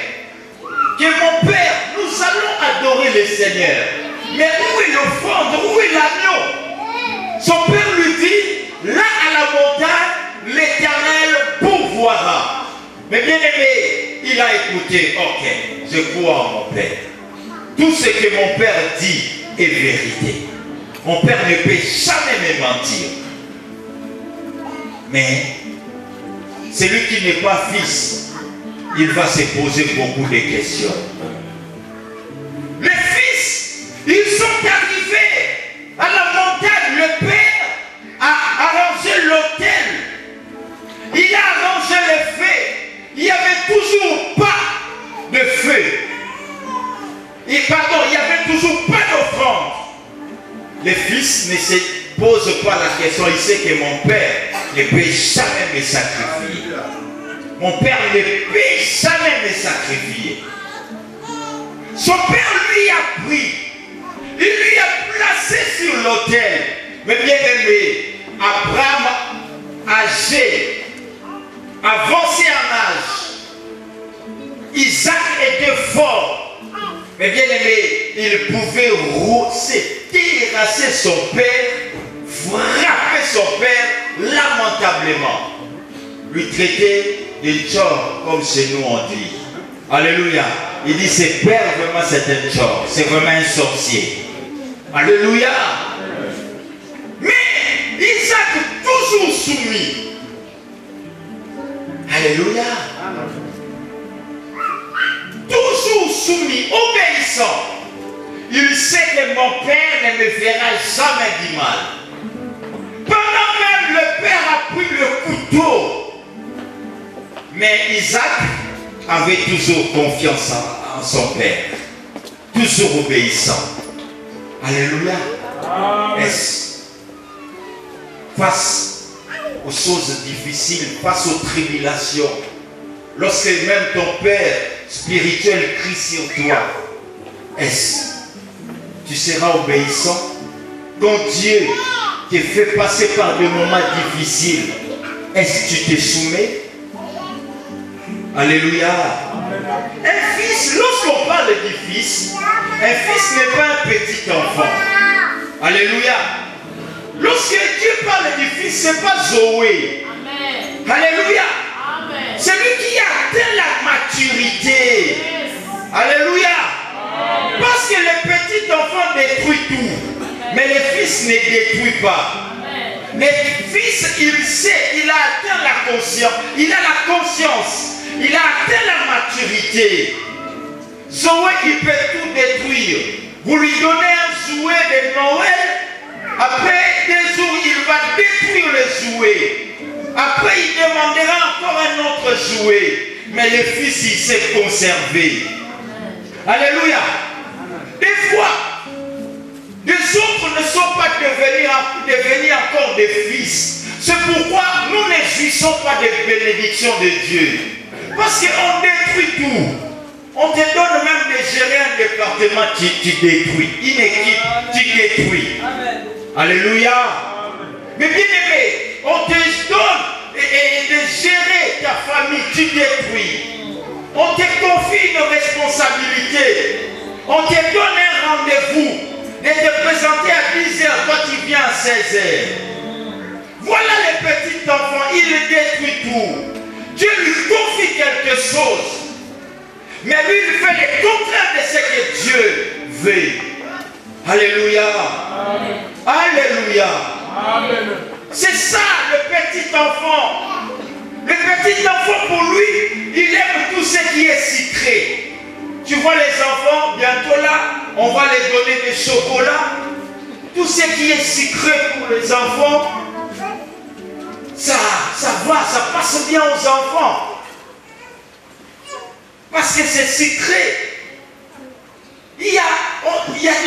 que mon père, nous allons adorer le Seigneur. Mais où est l'offrande, où est l'agneau? Son père lui dit, là à la montagne, l'Éternel pourvoira. Mais bien aimé, il a écouté, ok, je crois en mon Père. Tout ce que mon Père dit est vérité. Mon Père ne peut jamais me mentir. Mais celui qui n'est pas fils, il va se poser beaucoup de questions. Le fils toujours pas de feu. Et pardon, il n'y avait toujours pas d'offrande. Le fils ne se pose pas la question. Il sait que mon père ne peut jamais me sacrifier. Mon père ne peut jamais me sacrifier. Son père lui a pris. Il lui a placé sur l'autel. Mais bien aimé, Abraham, âgé, avancé en âge, Isaac était fort. Mais bien aimé, il pouvait terrasser son père, frapper son père lamentablement, lui traiter de Tchor, comme chez nous on dit. Alléluia. Il dit, c'est père vraiment c'est un Tchor, c'est vraiment un sorcier. Alléluia. Mais Isaac toujours soumis. Alléluia. Toujours soumis, obéissant. Il sait que mon père ne me fera jamais du mal. Pendant même le père a pris le couteau. Mais Isaac avait toujours confiance en son père. Toujours obéissant. Alléluia. Est-ce face aux choses difficiles, face aux tribulations, lorsque même ton père spirituel crie sur toi, est-ce tu seras obéissant? Quand Dieu te fait passer par des moments difficiles, est-ce que tu te soumets? Alléluia. Un fils, lorsqu'on parle du fils, un fils n'est pas un petit enfant. Alléluia. Lorsque Dieu parle du fils, ce n'est pas Zoé. Amen. Alléluia. C'est lui qui a atteint la maturité. Yes. Alléluia. Amen. Parce que le petit enfant détruit tout. Amen. Mais le fils ne détruit pas. Amen. Le fils, il sait, il a atteint la conscience. Il a la conscience. Il a atteint la maturité. Zoé, il peut tout détruire. Vous lui donnez un jouet de Noël. Après 2 jours, il va détruire le jouet. Après, il demandera encore un autre jouet. Mais le fils, il s'est conservé. Alléluia. Des fois, les autres ne sont pas devenus encore des fils. C'est pourquoi nous ne jouissons pas des bénédictions de Dieu. Parce qu'on détruit tout. On te donne même de gérer un département, tu détruis. Une équipe, tu détruis. Amen. Alléluia. Amen. Mais bien aimé, on te donne de gérer ta famille, tu détruis. On te confie une responsabilité. On te donne un rendez-vous de te présenter à 10h, toi tu viens à 16h. Voilà le petit enfant, il détruit tout. Dieu lui confie quelque chose. Mais lui, il fait le contraire de ce que Dieu veut. Alléluia. Amen. Alléluia. Amen. C'est ça le petit enfant. Le petit enfant, pour lui, il aime tout ce qui est sucré. Tu vois les enfants, bientôt là, on va les donner des chocolats. Tout ce qui est sucré pour les enfants, ça va, ça passe bien aux enfants. Parce que c'est sucré. Il y a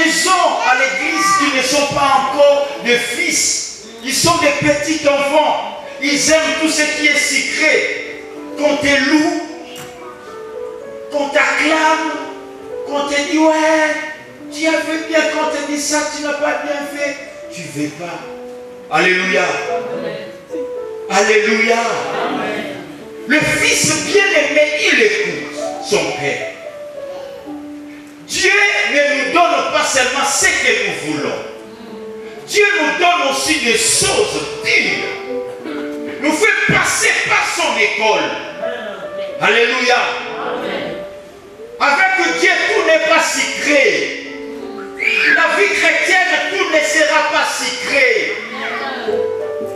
des gens à l'église qui ne sont pas encore des fils. Ils sont des petits enfants. Ils aiment tout ce qui est sucré. Qu'on te loue, qu'on t'acclame, qu'on te dit ouais, tu as fait bien, quand on te dit ça, tu n'as pas bien fait. Tu ne veux pas. Alléluia. Amen. Alléluia. Amen. Le fils bien-aimé, il écoute son père. Dieu ne nous donne pas seulement ce que nous voulons. Dieu nous donne aussi des choses dures. Nous fait passer par son école. Alléluia. Amen. Avec Dieu, tout n'est pas sucré. La vie chrétienne, tout ne sera pas sucré.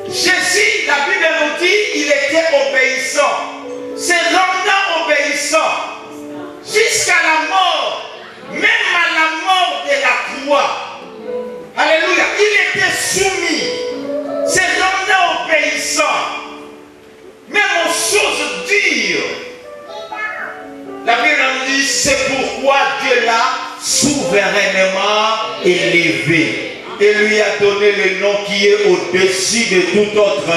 Jésus, la Bible nous dit, il était obéissant. Se rendant obéissant jusqu'à la mort, même à la mort de la croix. Alléluia. Il était soumis, se rendant obéissant, même aux choses dures. c'est pourquoi Dieu l'a souverainement élevé. Et lui a donné le nom qui est au-dessus de tout autre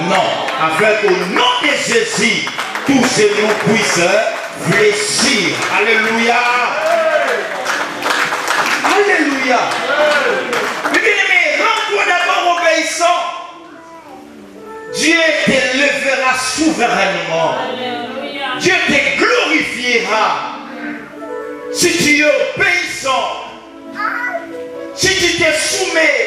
nom. Afin qu'au nom de Jésus, tous ces noms puissent fléchir. Alléluia. Alléluia. Mais rends-toi d'abord obéissant. Dieu t'élèvera souverainement. Alléluia. Dieu te glorifiera. Si tu es obéissant, si tu te soumets.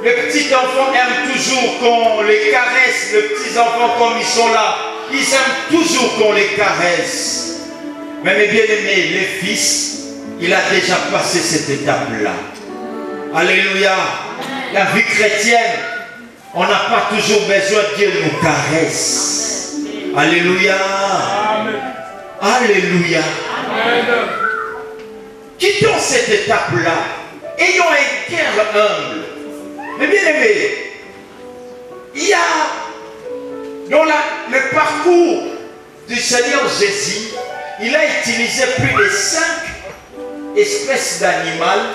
Les petits enfants aiment toujours qu'on les caresse. Les petits enfants, comme ils sont là, ils aiment toujours qu'on les caresse. Mais mes bien-aimés, les fils, il a déjà passé cette étape-là. Alléluia. La vie chrétienne, on n'a pas toujours besoin que Dieu nous caresse. Alléluia. Alléluia. Quittons cette étape-là. Ayons un cœur humble. Mais bien aimé, il y a dans le parcours du Seigneur Jésus, il a utilisé plus de 5 espèces d'animaux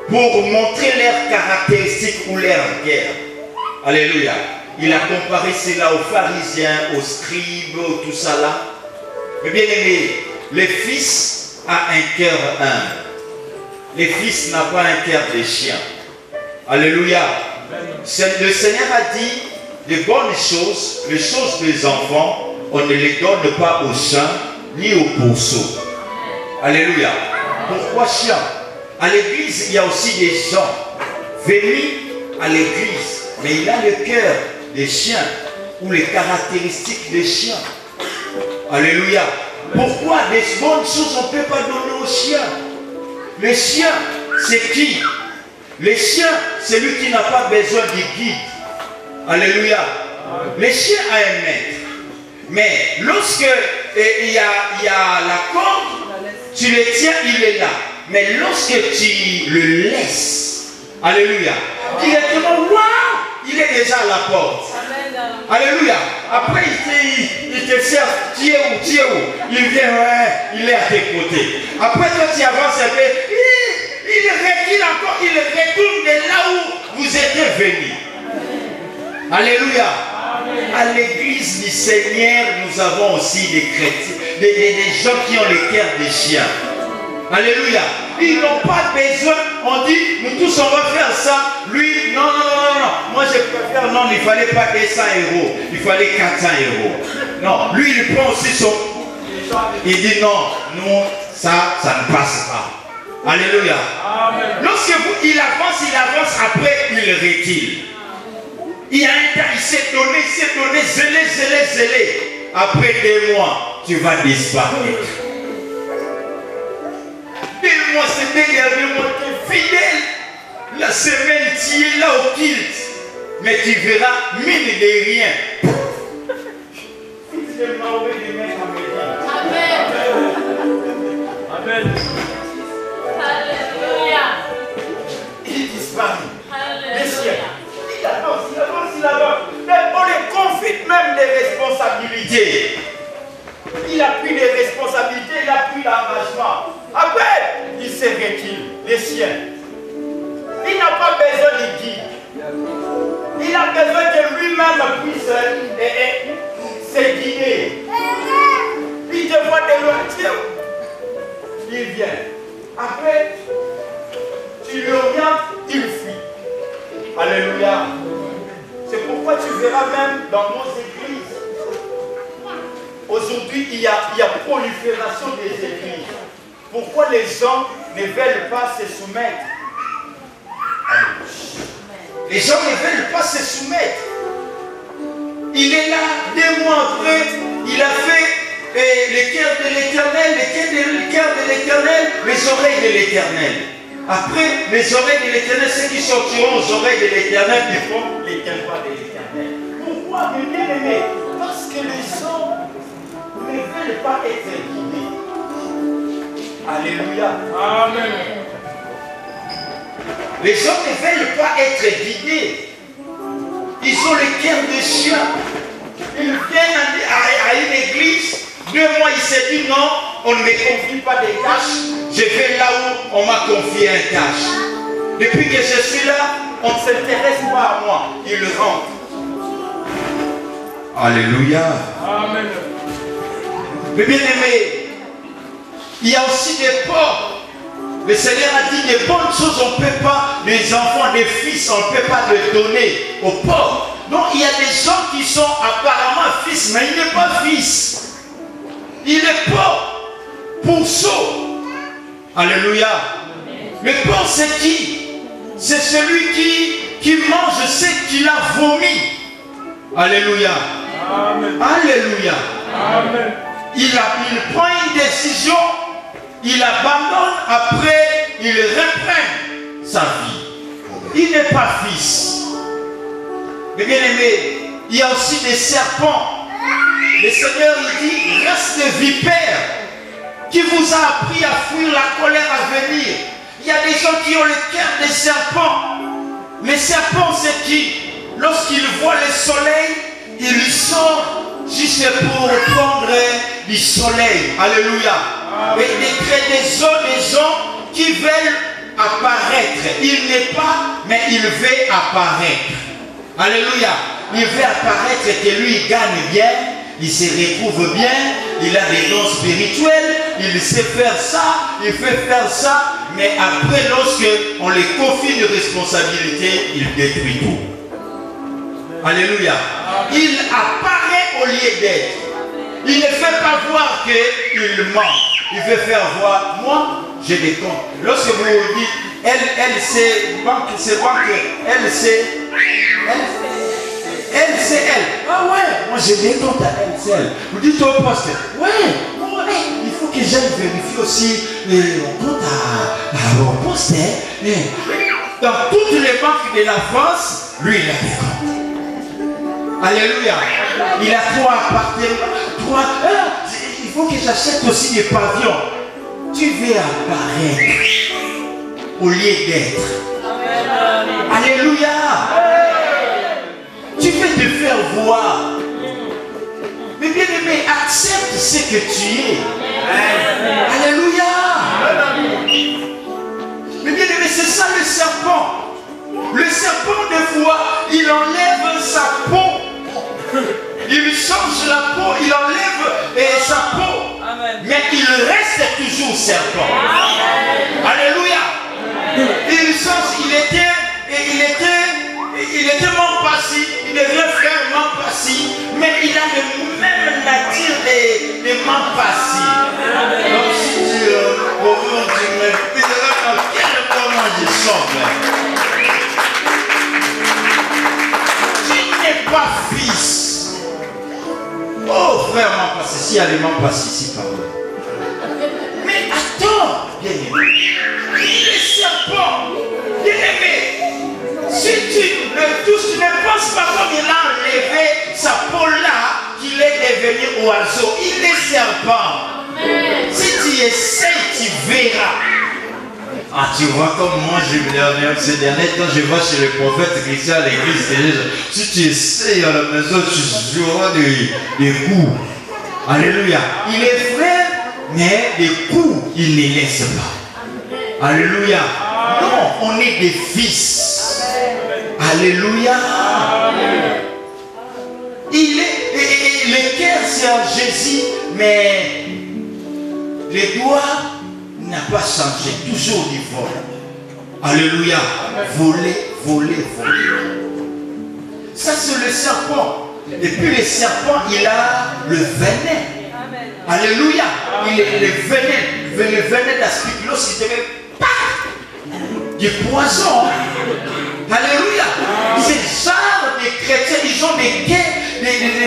pour montrer leurs caractéristiques ou leur guerre. Alléluia. Il a comparé cela aux pharisiens, aux scribes, tout ça là. Mais bien aimé, le fils a un cœur humble. Le fils n'a pas un cœur de chien. Alléluia. Le Seigneur a dit de bonnes choses, les choses des enfants, on ne les donne pas aux chiens ni aux pourceaux. Alléluia. Pourquoi chien? À l'église, il y a aussi des gens venus à l'église, mais il a le cœur des chiens ou les caractéristiques des chiens. Alléluia. Pourquoi des bonnes choses on ne peut pas donner aux chiens? Les chiens, c'est qui? Les chiens, c'est lui qui n'a pas besoin de guide. Alléluia. Les chiens a un maître. Mais lorsque il y a la corde, tu le tiens, il est là. Mais lorsque tu le laisses, alléluia, directement, waouh, il est déjà à la porte. Alléluia. Après, il te sert, tu es où? Il vient, ouais, il est à tes côtés. Après, toi, tu avances un peu, il recule encore, il retourne de là où vous êtes venus. Alléluia. À l'église du Seigneur, nous avons aussi des chrétiens, des gens qui ont le cœur des chiens. Alléluia. Ils n'ont pas besoin. On dit, nous tous on va faire ça. Lui, non. Moi je préfère, non, il ne fallait pas 200 €. Il fallait 400 €. Non, lui il prend aussi son. Il dit non, nous, ça ne passe pas. Alléluia. Amen. Lorsque il avance, après il recule. Il y a un temps, il s'est donné, zélé. Après 2 mois, tu vas disparaître. 2 mois, c'était dernier mois, tu es fidèle. La semaine, tu es là au culte. Mais tu verras, mine de rien. Amen. Alléluia. Il disparaît. Alléluia. Il avance. On les confie même des responsabilités. Il a pris des responsabilités, il a pris l'engagement. Après, il se retire, les siens. Il n'a pas besoin de guide. Il a besoin que lui-même puisse se guider. Il te voit de loin, il vient. Après, tu le regardes, il fuit. Alléluia. C'est pourquoi tu verras même dans nos églises. Aujourd'hui, il y a prolifération des églises. Pourquoi les gens ne veulent pas se soumettre? Les gens ne veulent pas se soumettre. Il est là, 2 mois après, il a fait le cœur de l'Éternel, le cœur de l'Éternel, les oreilles de l'Éternel. Après, les oreilles de l'Éternel, ceux qui sortiront aux oreilles de l'Éternel, ils font les voix de l'Éternel. Pourquoi, mes bien-aimés? Parce que les gens ne veulent pas être guidés. Alléluia. Amen. Les gens ne veulent pas être guidés. Ils ont le cœur de chien. Ils viennent à une église, 2 mois, il s'est dit non, on ne me confie pas des tâches, je vais là où on m'a confié une tâche. Depuis que je suis là, on ne s'intéresse pas à moi, il rentre. Alléluia. Amen. Mais bien aimé, il y a aussi des pauvres. Le Seigneur a dit des bonnes choses, on ne peut pas, les enfants, les fils, on ne peut pas les donner aux pauvres. Donc il y a des gens qui sont apparemment fils, mais il n'est pas fils. Il est pauvre, pourceau. Alléluia. Le pauvre c'est qui? C'est celui qui mange ce qu'il a vomi. Alléluia. Amen. Alléluia. Amen. Il prend une décision, il abandonne, après il reprend sa vie. Il n'est pas fils. Mais bien aimé, il y a aussi des serpents. Le Seigneur il dit, reste des vipères qui vous a appris à fuir la colère à venir. Il y a des gens qui ont le cœur des serpents. Les serpents c'est qui? Lorsqu'ils voient le soleil, ils sortent juste pour prendre du soleil. Alléluia. Et il crée des gens qui veulent apparaître. Il n'est pas, mais il veut apparaître. Alléluia. Il veut apparaître que lui il gagne bien, il se retrouve bien, il a des dons spirituels, il sait faire ça, il fait faire ça, mais après lorsqu'on les confie une responsabilité, il détruit tout. Alléluia. Il apparaît au lieu d'être. Il ne fait pas voir qu'il ment. Il veut faire voir, moi, j'ai des comptes. Lorsque vous dites, elle c'est banque, elle c'est elle. Ah ouais, moi j'ai des comptes à elle. Vous dites au poste, ouais, il faut que j'aille vérifier aussi mon compte à mon poste. Dans toutes les banques de la France, lui il a des comptes. Alléluia. Il a 3 appartements. Il faut que j'achète aussi des pavillons. Tu veux apparaître au lieu d'être. Alléluia. Tu veux te faire voir. Mais bien aimé, accepte ce que tu es. Alléluia. Mais bien aimé, c'est ça le serpent. Le serpent, des fois, il enlève sa peau. Il change la peau, il enlève sa peau. Amen. Mais il reste toujours serpent. Amen. Alléluia. Il change, il était Mampassi, il devient frère Mampassi, mais il a le même nature des Mampassi. Donc si tu me diras dans quel moment je sors. Pas fils. Oh frère, Mampassi, si elle est Mampassi ici, pardon. Mais attends, bien aimé. Il est serpent. Bien aimé. Si tu le touches, tu ne penses pas comme il a enlevé sa peau là, qu'il est devenu oiseau. Il est serpent. Si tu essaies, tu verras. Ah, tu vois comme moi, ces derniers temps, je vois chez le prophète Christian à l'église. Si tu essayes à la maison, tu joueras des coups. Alléluia. Il est frère, mais des coups, il ne laisse pas. Alléluia. Non, on est des fils. Alléluia. Il est, le cœur c'est en Jésus, mais les doigts n'a pas changé, toujours du vol. Alléluia. Voler. Ça c'est le serpent. Et puis le serpent, il a le venin. Amen. Alléluia. Il est le venin d'Aspiclos qui devait du poison. Alléluia. Ces genres de chrétiens, ils ont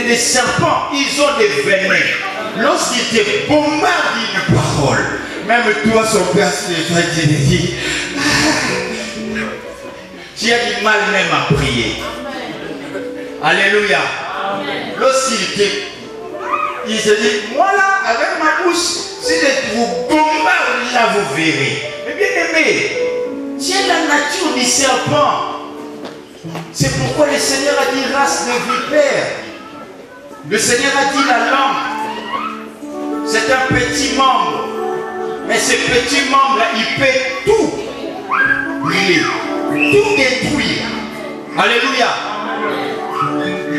des serpents, ils ont des venins. Lorsqu'ils te bombardent d'une parole, même toi, son père, tu dit, tu as du mal même à prier. Alléluia. Il se dit, moi là, avec ma bouche, si je vous bombarde, là vous verrez. Mais bien aimé, tu es la nature du serpent. C'est pourquoi le Seigneur a dit race de vipère. Le Seigneur a dit la langue. C'est c'est un petit membre. Mais ce petit membre-là, il peut tout brûler, tout détruire. Alléluia.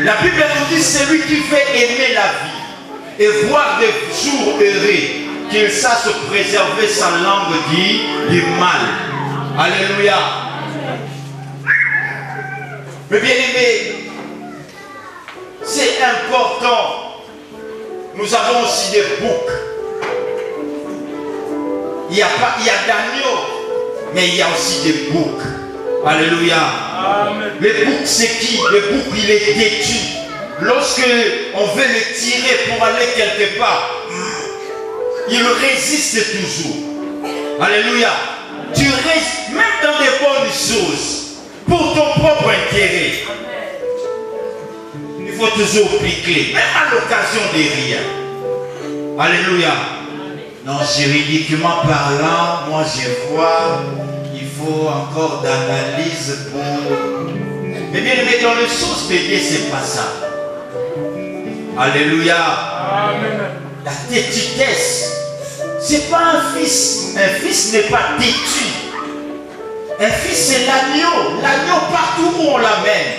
La Bible nous dit, c'est lui qui fait aimer la vie et voir des jours heureux, qu'il sache préserver sa langue du mal. Alléluia. Mais bien aimé, c'est important. Nous avons aussi des boucs. Il y a d'agneaux, mais il y a aussi des boucs. Alléluia. Amen. Les boucs, c'est qui? Le bouc, il est têtu. Lorsque on veut le tirer pour aller quelque part, il résiste toujours. Alléluia. Tu restes même dans des bonnes choses pour ton propre intérêt. Il faut toujours piquer, même à l'occasion de rien. Alléluia. Non, juridiquement parlant, moi je vois, il faut encore d'analyse pour... Mais bien aimé, dans les choses de Dieu, c'est pas ça. Alléluia. Amen. La têtutesse, c'est pas un fils. Un fils n'est pas têtu. Un fils, c'est l'agneau. L'agneau, partout où on l'amène.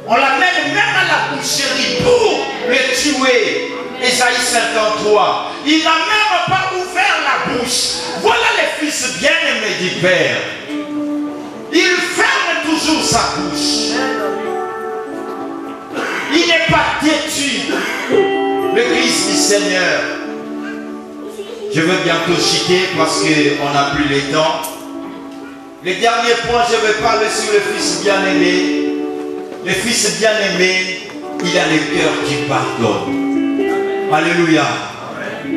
On l'amène même à la boucherie pour le tuer. Ésaïe 53. Il n'a même pas ouvert la bouche. Voilà les fils bien-aimés du Père. Il ferme toujours sa bouche. Il n'est pas têtu. Le Christ du Seigneur. Je veux bientôt citer parce qu'on n'a plus le temps. Le dernier point, je vais parler sur le fils bien-aimé. Le fils bien-aimé, il a le cœur qui pardonne. Alléluia.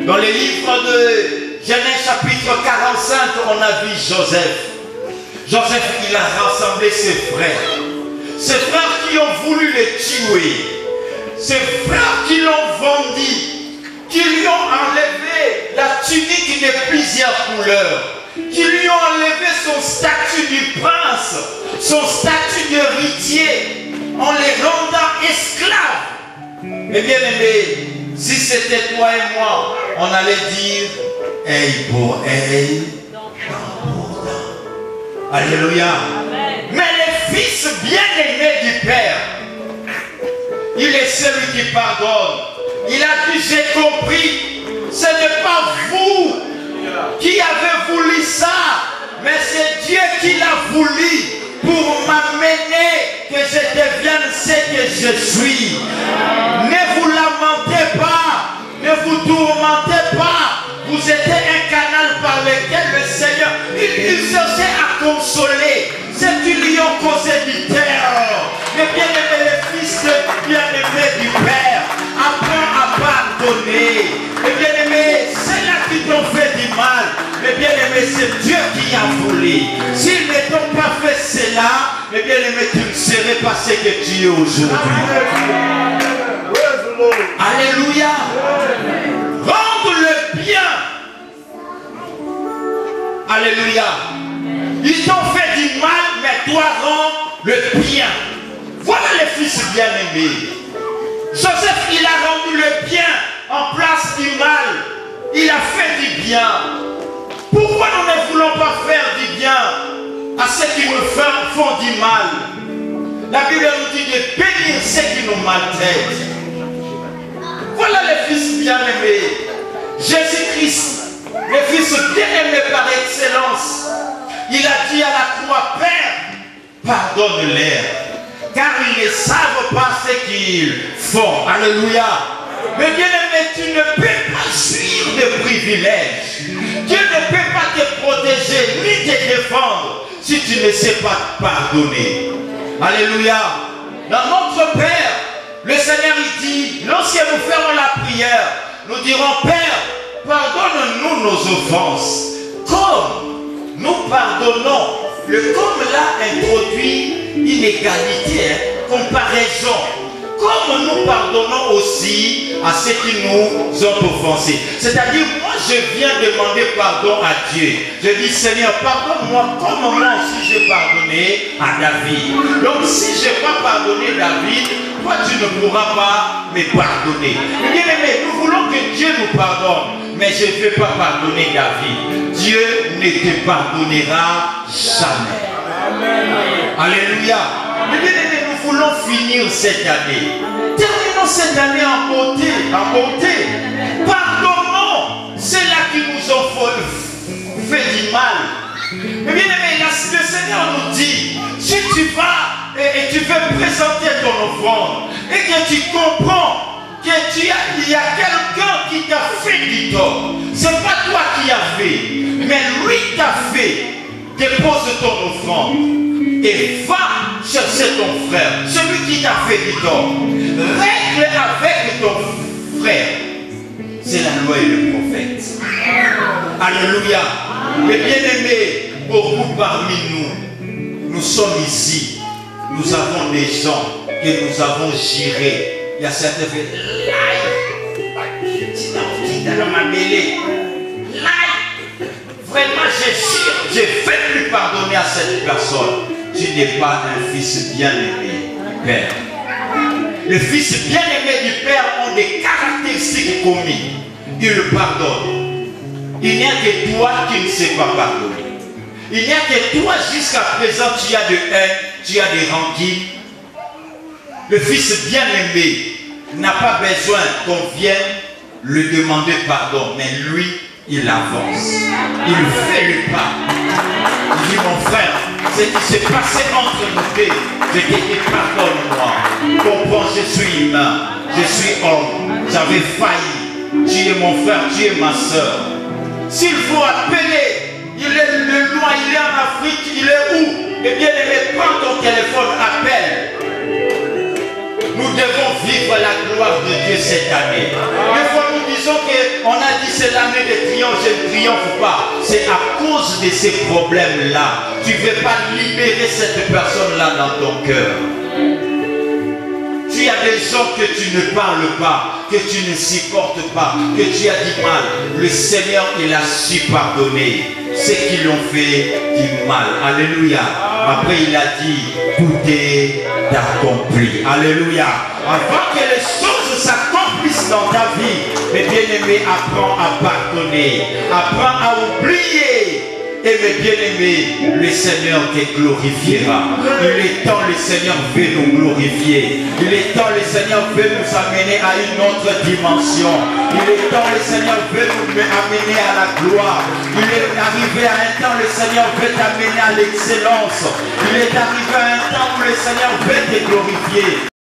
Dans les livres de Genèse chapitre 45, on a vu Joseph. Joseph, il a rassemblé ses frères. Ses frères qui ont voulu le tuer. Ses frères qui l'ont vendu. Qui lui ont enlevé la tunique de plusieurs couleurs. Qui lui ont enlevé son statut du prince. Son statut d'héritier. En les rendant esclaves. Mais bien aimé, si c'était toi et moi, on allait dire hey pour hey, alléluia. Mais le fils bien-aimé du Père, il est celui qui pardonne. Il a dit, j'ai compris, ce n'est pas vous qui avez voulu ça, mais c'est Dieu qui l'a voulu pour m'amener que je devienne ce que je suis. Ne vous lamentez pas, ne vous tourmentez pas. Vous êtes un canal par lequel le Seigneur, il cherchait à consoler ceux qui lui ont causé du terreur. Mais bien aimé, le fils bien aimé du Père, apprends à pardonner. Mais bien aimé, c'est là qui t'ont fait du mal. Mais bien aimé, c'est Dieu qui a voulu. S'ils ne t'ont pas fait cela, mais bien aimé, tu ne serais pas ce que tu es aujourd'hui. Alléluia. Rendre le bien. Alléluia. Ils t'ont fait du mal, mais toi rends le bien. Voilà les fils bien-aimés. Joseph, il a rendu le bien en place du mal. Il a fait du bien. Pourquoi nous ne voulons pas faire du bien à ceux qui nous font du mal? La Bible nous dit de bénir ceux qui nous maltraitent. Voilà les fils bien-aimés. Jésus-Christ, le fils bien-aimé par excellence, il a dit à la croix, Père, pardonne-leur, car ils ne savent pas ce qu'ils font. Alléluia. Mais bien aimé, tu ne peux pas jouir de privilèges. Dieu ne peut pas te protéger ni te défendre si tu ne sais pas pardonner. Alléluia. Dans notre Père, le Seigneur il dit, lorsque nous ferons la prière, nous dirons, Père, pardonne-nous nos offenses, comme nous pardonnons. Le comme là introduit une égalité, comparaison. Comme nous pardonnons aussi à ceux qui nous ont offensés. C'est-à-dire, moi je viens demander pardon à Dieu. Je dis, Seigneur, pardonne-moi comme moi aussi j'ai pardonné à David. Donc si je n'ai pas pardonné David, toi tu ne pourras pas me pardonner. Bien aimé, nous voulons que Dieu nous pardonne. mais je ne vais pas pardonner David. Dieu ne te pardonnera jamais. Amen. Alléluia. Mais bien aimé, nous voulons finir cette année. Terminons cette année en beauté. En beauté. Pardonnons ceux-là qui nous ont fait du mal. Mais bien aimé, le Seigneur nous dit, si tu vas et tu veux présenter ton offrande et que tu comprends qu'il y a quelqu'un qui t'a fait du tort, c'est pas toi qui as fait, mais lui t'a fait, dépose ton offrande et va chercher ton frère, celui qui t'a fait du tort. Règle avec ton frère. C'est la loi et le prophète. Alléluia. Mais bien aimés, beaucoup parmi nous sommes ici. Nous avons des gens que nous avons gérés. Il y a certains qui disent, vraiment, je ne vais plus pardonner à cette personne. Tu n'es pas un fils bien-aimé du Père. Les fils bien-aimés du Père ont des caractéristiques communes. Ils le pardonnent. Il n'y a que toi qui ne sais pas pardonner. Il n'y a que toi jusqu'à présent, tu as de haine, tu as des rancunes. Le fils bien-aimé n'a pas besoin qu'on vienne lui demander pardon, mais lui, il avance. Il fait le pas. Il dit, mon frère, ce qui s'est passé entre nous deux, je te dis pardonne-moi. Comprends, je suis humain, je suis homme, j'avais failli. Tu es mon frère, tu es ma soeur. S'il faut appeler, il est loin, il est en Afrique, il est où? Eh bien, prends ton téléphone, appelle. Nous devons vivre la gloire de Dieu cette année. Des fois, nous disons qu'on a dit c'est l'année de triomphe, je ne triomphe pas. C'est à cause de ces problèmes-là. Tu ne veux pas libérer cette personne-là dans ton cœur. Tu as des gens que tu ne parles pas, que tu ne supportes pas, que tu as du mal. Le Seigneur, il a su pardonner ceux qui l'ont fait du mal. Alléluia. Après, il a dit, tout est accompli. Alléluia. Avant que les choses s'accomplissent dans ta vie, mes bien-aimés, apprends à pardonner. Apprends à oublier. Et mes bien-aimés, le Seigneur te glorifiera. Il est temps, le Seigneur veut nous glorifier. Il est temps, le Seigneur veut nous amener à une autre dimension. Il est temps, le Seigneur veut nous amener à la gloire. Il est arrivé à un temps, le Seigneur veut t'amener à l'excellence. Il est arrivé à un temps où le Seigneur veut te glorifier.